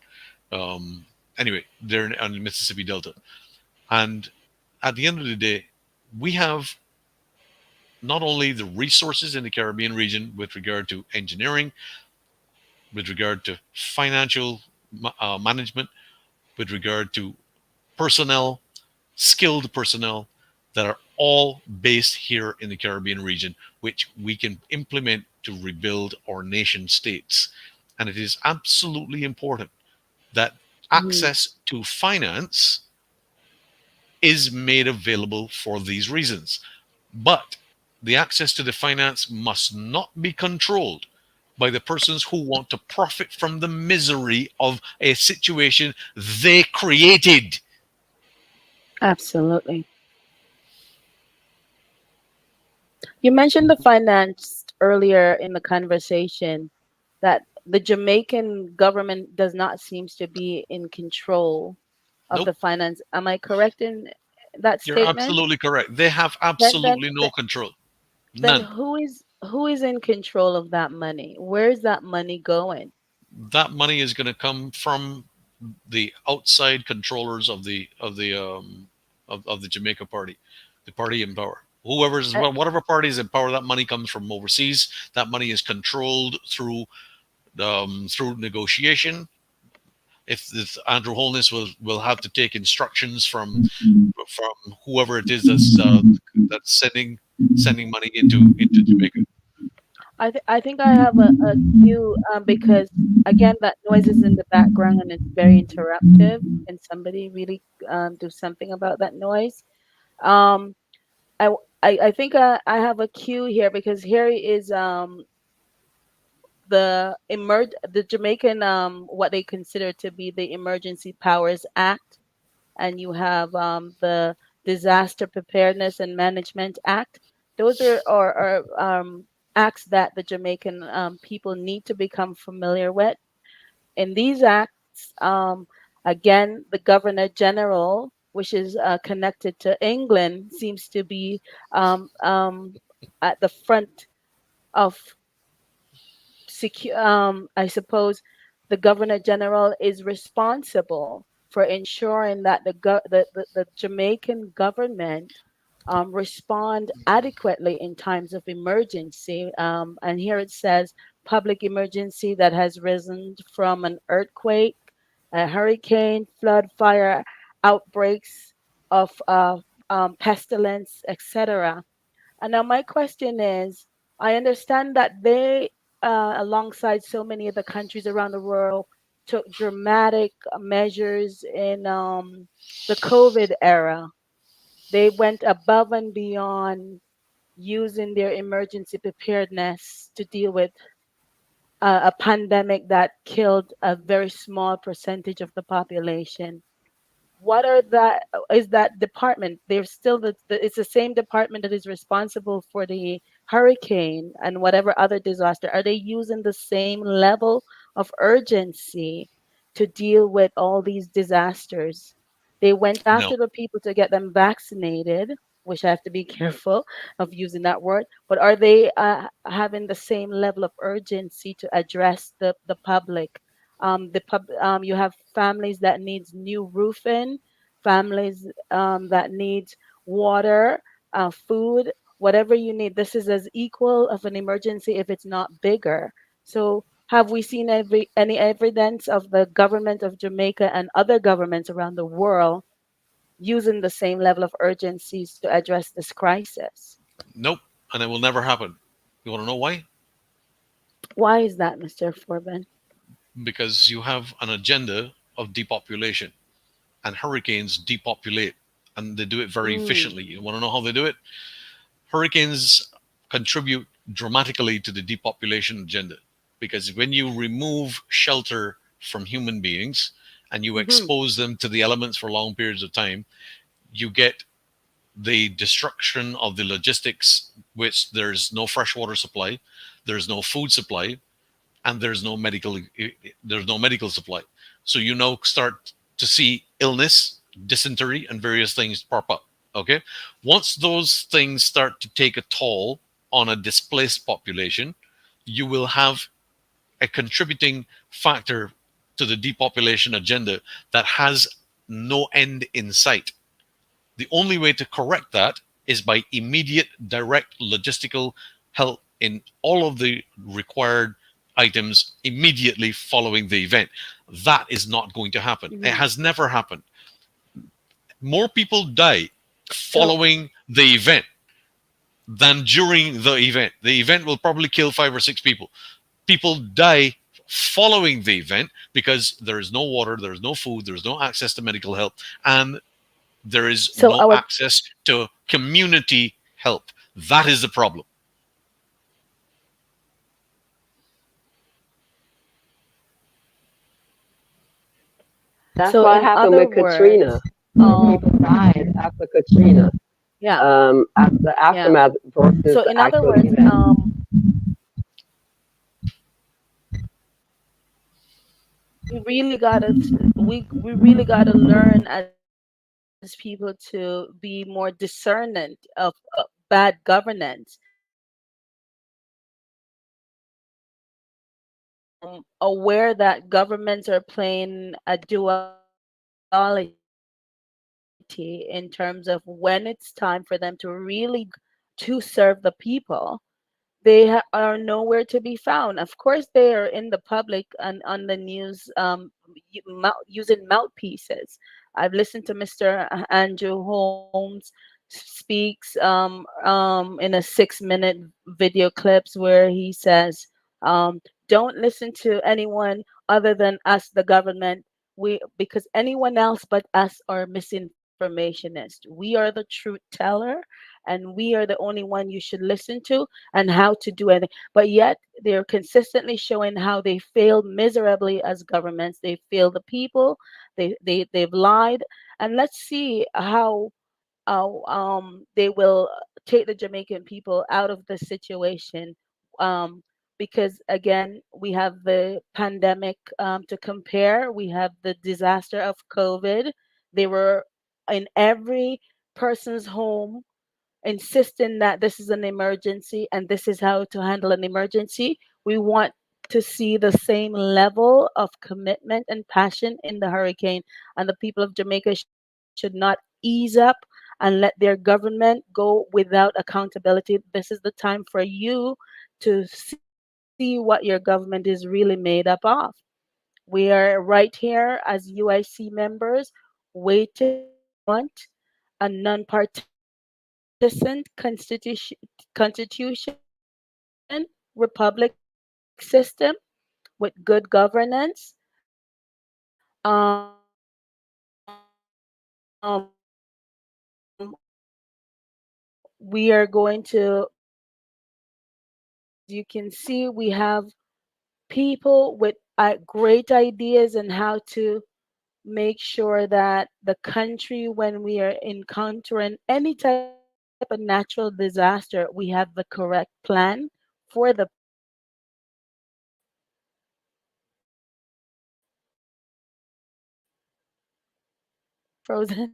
Um, anyway, they're on the Mississippi Delta. And at the end of the day, we have not only the resources in the Caribbean region with regard to engineering, with regard to financial management, with regard to personnel, skilled personnel that are all based here in the Caribbean region, which we can implement to rebuild our nation states. And it is absolutely important that Mhm. access to finance is made available for these reasons. But the access to the finance must not be controlled by the persons who want to profit from the misery of a situation they created. Absolutely. You mentioned the finance earlier in the conversation, that the Jamaican government does not seems to be in control. of Nope. the finance. Am I correct in that You're statement? absolutely correct. They have Then then absolutely no control. then None. who is in control of that money? Where's that money going? That money is going to come from the outside controllers of the Jamaica party, the party in power. Uh, Whatever party is in power, that money comes from overseas. That money is controlled through negotiation. If Andrew Holness will have to take instructions from whoever it is that's sending money into Jamaica. I think I have a cue because again that noise is in the background and it's very interruptive. Can somebody really do something about that noise? Um, I think I have a cue here because here is the Jamaican what they consider to be the Emergency Powers Act, and you have the Disaster Preparedness and Management Act. Those are acts that the Jamaican people need to become familiar with. In these acts, again, the Governor General, which is connected to England, seems to be at the front of I suppose the Governor General is responsible for ensuring that the Jamaican government respond adequately in times of emergency. And here it says public emergency that has risen from an earthquake, a hurricane, flood, fire, outbreaks of pestilence, etc. And now my question is, I understand that they, alongside so many of the countries around the world, took dramatic measures in the COVID era. They went above and beyond using their emergency preparedness to deal with a pandemic that killed a very small percentage of the population. What are that is that department? There's still it's the same department that is responsible for the hurricane and whatever other disaster. Are they using the same level of urgency to deal with all these disasters? They went No, after the people to get them vaccinated, which I have to be careful of using that word, but are they having the same level of urgency to address the public? You have families that needs new roofing, families that need water, food, whatever you need. This is as equal of an emergency if it's not bigger. So have we seen any evidence of the government of Jamaica and other governments around the world using the same level of urgencies to address this crisis? nope, and it will never happen. You want to know why? Why is that, Mr. Forbin? Because you have an agenda of depopulation, and hurricanes depopulate, and they do it very Mm, efficiently. You want to know how they do it? Hurricanes contribute dramatically to the depopulation agenda because when you remove shelter from human beings and you hmm expose them to the elements for long periods of time, you get the destruction of the logistics, which there's no fresh water supply, there's no food supply, and there's no medical supply. So you now start to see illness, dysentery, and various things pop up. Okay, once those things start to take a toll on a displaced population, you will have a contributing factor to the depopulation agenda that has no end in sight. The only way to correct that is by immediate, direct logistical help in all of the required items immediately following the event. That is not going to happen. It hmm has never happened. More people die So following the event than during the event. The event will probably kill 5 or 6 people. People die following the event because there is no water, there is no food, there is no access to medical help, and there is so no our access to community help. That is the problem. That's so what in happened other with Katrina. words, People um died after Katrina. yeah, After the yeah. aftermath versus So the in other actual words, event. we really gotta learn as people to be more discernant of bad governance, aware that governments are playing a duality in terms of when it's time for them to really to serve the people. Are nowhere to be found. Of course, they are in the public and on the news, using mouthpieces. I've listened to Mr. Andrew Holmes speaks in a 6 minute video clips where he says, "Don't listen to anyone other than us, the government. Because anyone else but us are misinformationists. We are the truth teller, and we are the only one you should listen to and how to do anything." But yet they're consistently showing how they failed miserably as governments. They failed the people. They've lied, and let's see how they will take the Jamaican people out of the situation. Um, because again, we have the pandemic to compare. We have the disaster of COVID. They were in every person's home insisting that this is an emergency and this is how to handle an emergency. We want to see the same level of commitment and passion in the hurricane. And the people of Jamaica should not ease up and let their government go without accountability. This is the time for you to see what your government is really made up of. We are right here as UIC members waiting want a non-partisan constitution, republic system with good governance. We are going to, as you can see, we have people with great ideas on how to make sure that the country, when we are encountering any type of natural disaster, we have the correct plan for the people. Frozen.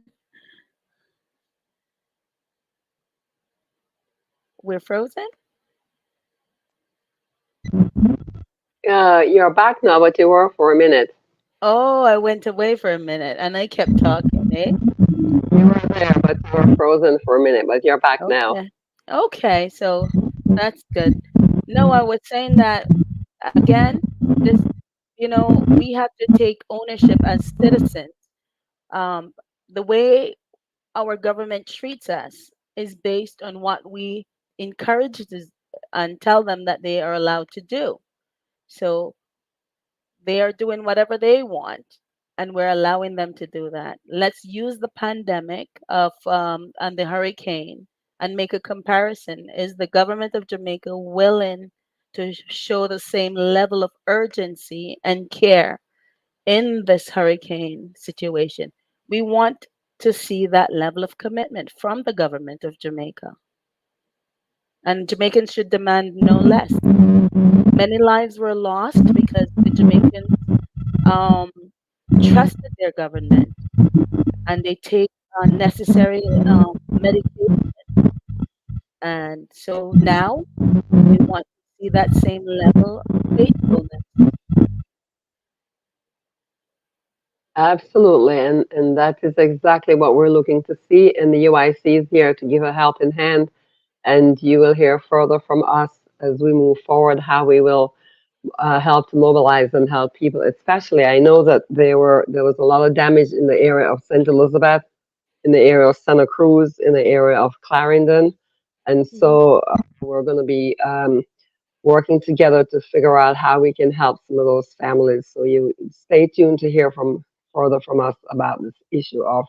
We're frozen. You're back now, but you were for a minute. Oh, I went away for a minute and I kept talking, eh? You were there, but you were frozen for a minute, but you're back now. Okay. Okay, so that's good. No, I was saying that again, this, we have to take ownership as citizens. Um, the way our government treats us is based on what we encourage and tell them that they are allowed to do. So they are doing whatever they want, and we're allowing them to do that. Let's use the pandemic of and the hurricane and make a comparison. Is the government of Jamaica willing to show the same level of urgency and care in this hurricane situation? We want to see that level of commitment from the government of Jamaica, and Jamaicans should demand no less. Many lives were lost because the Jamaicans um, trusted their government and they take necessary medication. And so now we want to see that same level of faithfulness. Absolutely, and that is exactly what we're looking to see. And the UIC is here to give a helping hand, and you will hear further from us as we move forward how we will help to mobilize and help people. Especially, I know that there was a lot of damage in the area of St. Elizabeth, in the area of Santa Cruz, in the area of Clarendon, and Mhm. so we're going to be working together to figure out how we can help some of those families. So you stay tuned to hear from further from us about this issue of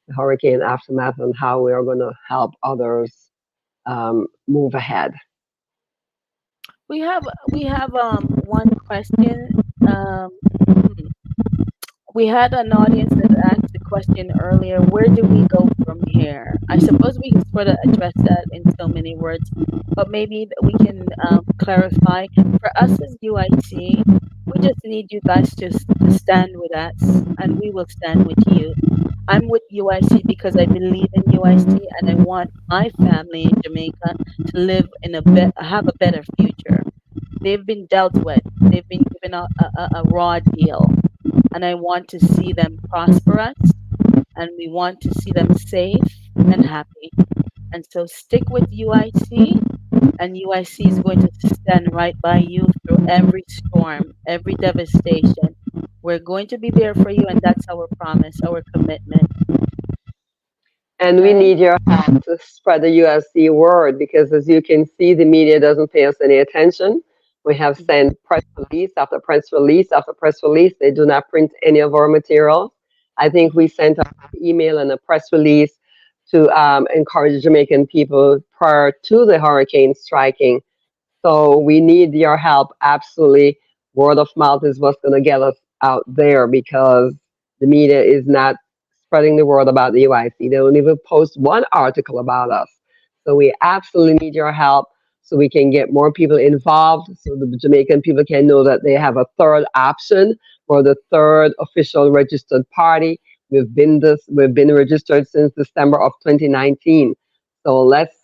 the hurricane aftermath and how we are going to help others move ahead. We have one question. Um, hmm. We had an audience that asked the question earlier, where do we go from here? I suppose we sort of addressed that in so many words, but maybe we can clarify. For us as UIC, We just need you guys just to stand with us, and we will stand with you. I'm with UIC because I believe in UIC, and I want my family in Jamaica to live in have a better future. They've been dealt with. They've been given a raw deal, and I want to see them prosperous, and we want to see them safe and happy. And so stick with UIC, and UIC is going to stand right by you through every storm, every devastation. We're going to be there for you, and that's our promise, our commitment. And we Okay? need your help to spread the USC word because, as you can see, the media doesn't pay us any attention. We have Mhm. sent press release after press release after press release. They do not print any of our materials. I think we Mhm. sent an email and a press release to encourage Jamaican people prior to the hurricane striking. So we need your help. Absolutely. Word of mouth is what's going to get us out there because the media is not spreading the word about the UIC. They don't even post one article about us. So we absolutely need your help so we can get more people involved so the Jamaican people can know that they have a third option for the third official registered party. We've been registered since December of 2019. So let's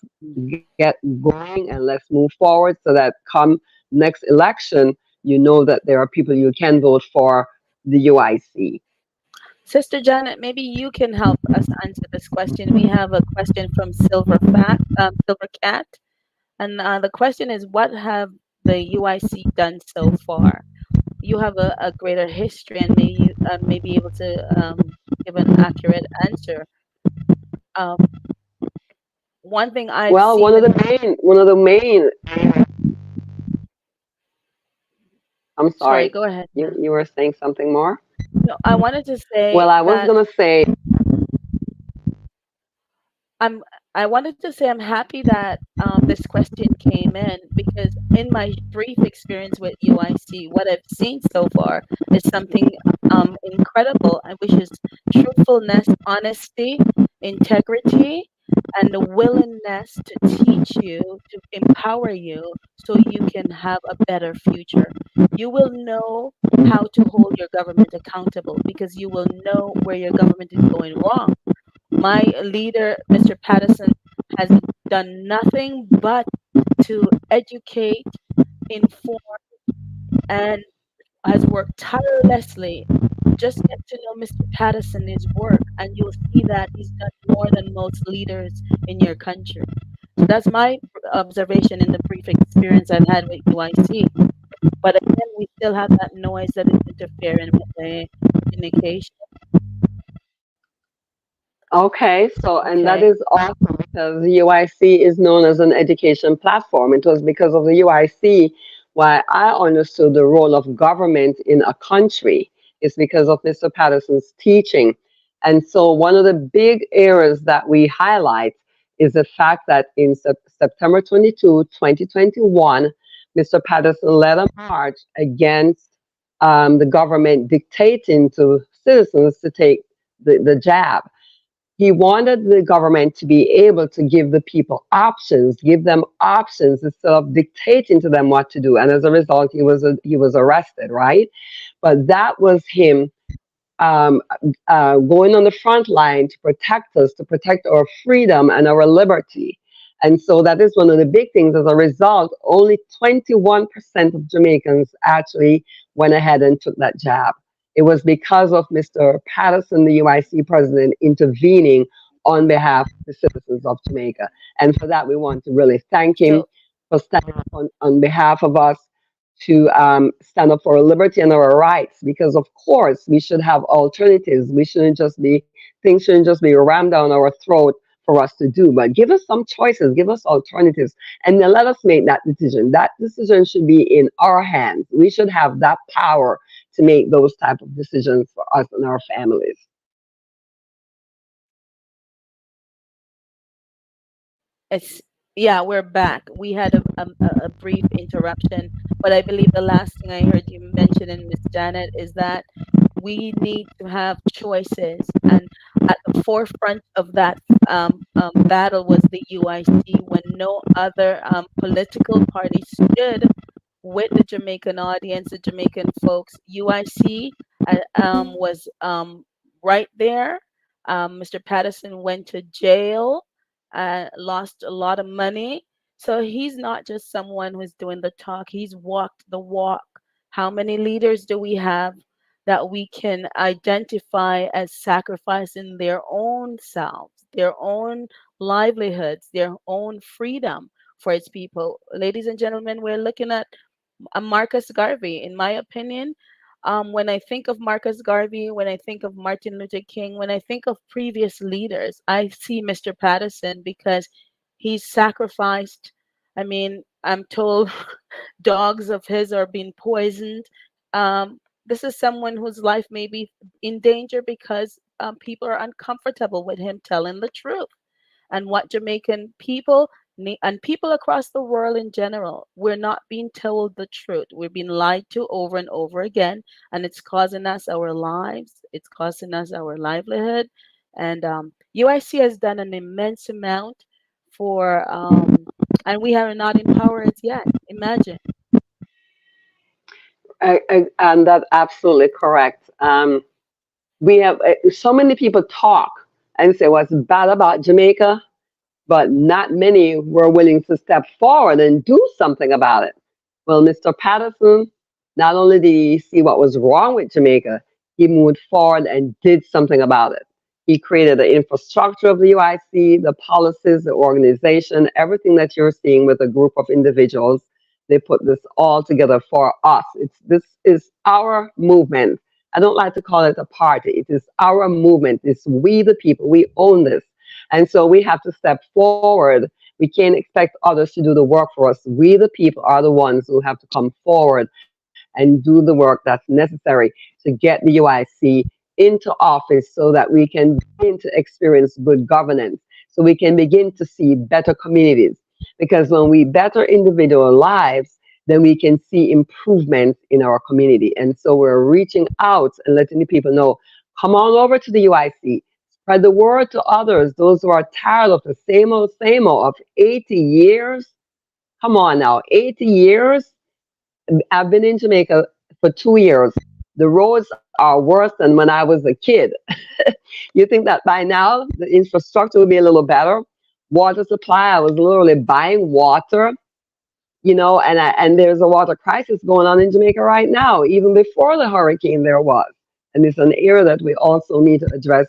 get going and let's move forward so that come next election, you know that there are people you can vote for the UIC. Sister Janet, maybe you can help us answer this question. We have a question from Silver Cat, and the question is, what have the UIC done so far? You have a greater history, and may be able to give an accurate answer. Um, one thing I've Well, seen in one of the main, I'm sorry, sorry, go ahead. Yeah. you were saying something more? No, I wanted to Well, say I was that going to say, I'm I wanted to say I'm happy that this question came in because in my brief experience with UIC, what I've seen so far is something incredible, which is truthfulness, honesty, integrity, and the willingness to teach you, to empower you so you can have a better future. You will know how to hold your government accountable because you will know where your government is going wrong. My leader, Mr. Patterson, has done nothing but to educate, inform, and has worked tirelessly. Just get to know Mr. Patterson, his work, and you'll see that he's done more than most leaders in your country. So that's my observation in the brief experience I've had with UIC. But again, we still have that noise that is interfering with the communication. okay, so, and that Okay. is awesome because the UIC is known as an education platform. It was because of the UIC why I understood the role of government in a country. It's because of Mr. Patterson's teaching. And so, one of the big areas that we highlight is the fact that in September 22, 2021, Mr. Patterson led a march against the government dictating to citizens to take the jab. He wanted the government to be able to give the people options, give them options instead of dictating to them what to do. And as a result, he was arrested, right? But that was him um, going on the front line to protect us, to protect our freedom and our liberty. And so that is one of the big things. As a result, only 21% of Jamaicans actually went ahead and took that jab. It was because of Mr. Patterson, the UIC president, intervening on behalf of the citizens of Jamaica. And for that, we want to really thank him So for standing up on behalf of us to stand up for our liberty and our rights because of course we should have alternatives. We shouldn't just be things shouldn't just be rammed down our throat for us to do, but give us some choices, give us alternatives, and then let us make that decision. That decision should be in our hands. We should have that power to make those type of decisions for us and our families. it's yeah, we're back. We had a brief interruption, but I believe the last thing I heard you mention, in Miss Janet, is that we need to have choices, and at the forefront of that battle was the UIC when no other political party stood with the Jamaican audience, the Jamaican folks. UIC was right there. Mr. Patterson went to jail, lost a lot of money. So he's not just someone who's doing the talk, he's walked the walk. How many leaders do we have that we can identify as sacrificing their own selves, their own livelihoods, their own freedom for its people? Ladies and gentlemen, we're looking at Marcus Garvey. In my opinion, when I think of Marcus Garvey, when I think of Martin Luther King, when I think of previous leaders, I see Mr. Patterson because he's sacrificed. I mean, I'm told dogs of his are being poisoned. This is someone whose life may be in danger because people are uncomfortable with him telling the truth. And what Jamaican people and people across the world in general, we're not being told the truth. We're being lied to over and over again, and it's causing us our lives. It's costing us our livelihood. And UIC has done an immense amount for, and we are not empowered yet. Imagine. And that's absolutely correct. We have so many people talk and say what's bad about Jamaica, but not many were willing to step forward and do something about it. Well, Mr. Patterson, not only did he see what was wrong with Jamaica, he moved forward and did something about it. He created the infrastructure of the UIC, the policies, the organization, everything that you're seeing with a group of individuals. They put this all together for us. This is our movement. I don't like to call it a party. It is our movement. It's we the people. We own this. And so we have to step forward. We can't expect others to do the work for us. We, the people, are the ones who have to come forward and do the work that's necessary to get the UIC into office so that we can begin to experience good governance, so we can begin to see better communities. Because when we better individual lives, then we can see improvements in our community. And so we're reaching out and letting the people know, come on over to the UIC. Spread the word to others, those who are tired of the same old of 80 years. Come on now, 80 years. I've been in Jamaica for 2 years. The roads are worse than when I was a kid. You think that by now the infrastructure will be a little better? Water supply, I was literally buying water, and there's a water crisis going on in Jamaica right now. Even before the hurricane, there was. And it's an area that we also need to address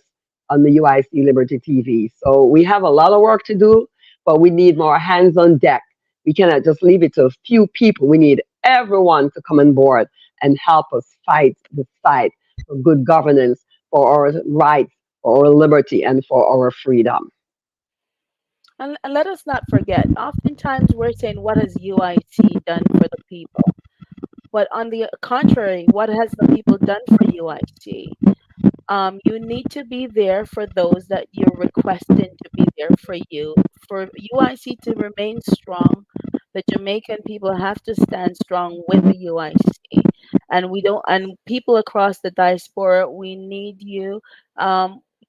on the UIC Liberty TV. So we have a lot of work to do, but we need more hands on deck. We cannot just leave it to a few people. We need everyone to come on board and help us fight the fight for good governance, for our rights, for our liberty, and for our freedom. And let us not forget, oftentimes we're saying, what has UIC done for the people? But on the contrary, what has the people done for UIC? You need to be there for those that you're requesting to be there for you. For UIC to remain strong, the Jamaican people have to stand strong with the UIC. And we don't, and people across the diaspora, we need you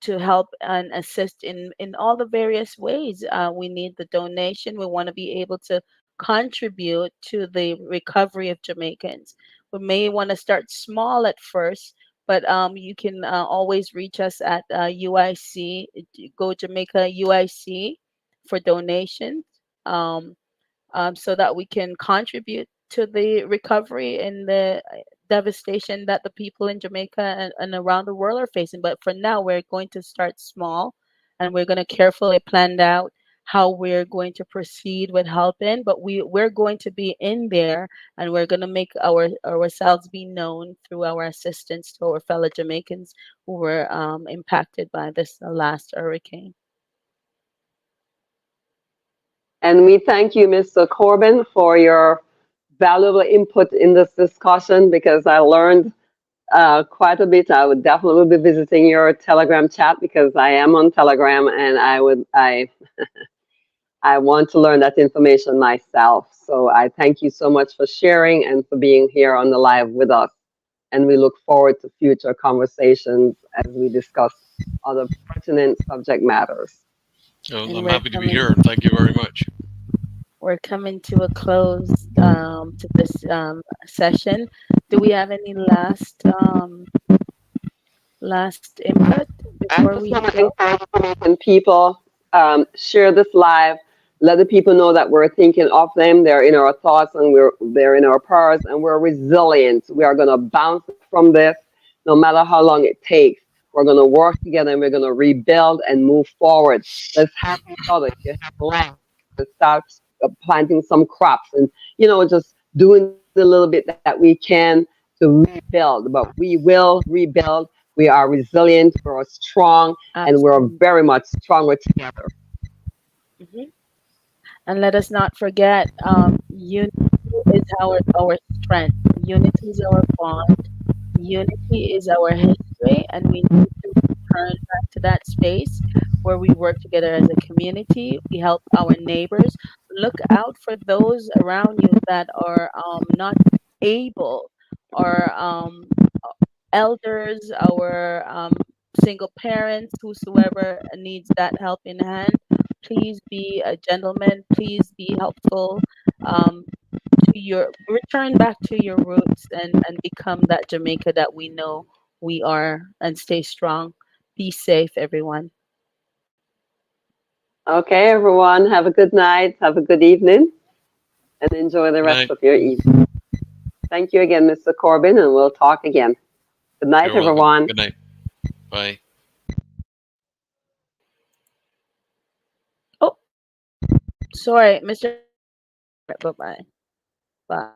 to help and assist in all the various ways. We need the donation. We want to be able to contribute to the recovery of Jamaicans. We may want to start small at first, but you can always reach us at UIC, go Jamaica UIC for donations, so that we can contribute to the recovery and the devastation that the people in Jamaica and around the world are facing. But for now, we're going to start small, and we're going to carefully plan out how we're going to proceed with helping. But we're going to be in there, and we're going to make ourselves be known through our assistance to our fellow Jamaicans who were impacted by this last hurricane. And we thank you, Mr. Corbin, for your valuable input in this discussion because I learned quite a bit. I would definitely be visiting your Telegram chat because I am on Telegram, and I want to learn that information myself. So I thank you so much for sharing and for being here on the live with us. And we look forward to future conversations as we discuss other pertinent subject matters. So And I'm we're happy to be coming. here, and thank you very much. we're coming to a close to this session. Do we have any last input I before just we want to go? encourage Jamaican people, share this live. Let the people know that we're thinking of them. They're in our thoughts and they're in our prayers, and we're resilient. We are going to bounce from this no matter how long it takes. We're going to work together and we're going to rebuild and move forward. Let's help each other. If you have land, let's start planting some crops and, just doing the little bit that we can to rebuild. But we will rebuild. We are resilient, we're strong, and we're Absolutely. very much stronger together. Hmm. And let us not forget, unity is our strength. Unity is our bond. Unity is our history, and we need to return back to that space where we work together as a community. We help our neighbors. Look out for those around you that are not able, or elders, our single parents, whosoever needs that help in hand. Please be a gentleman. Please be helpful. Um, to your return back to your roots, and become that Jamaica that we know we are, and stay strong. Be safe, everyone. Okay, everyone, have a good night, have a good evening, and enjoy the Good rest night. of your evening. Thank you again, Mr. Corbin, and we'll talk again. Good night, You're welcome. everyone. Good night. Bye. Oh, sorry, Mr. Bye bye. Bye.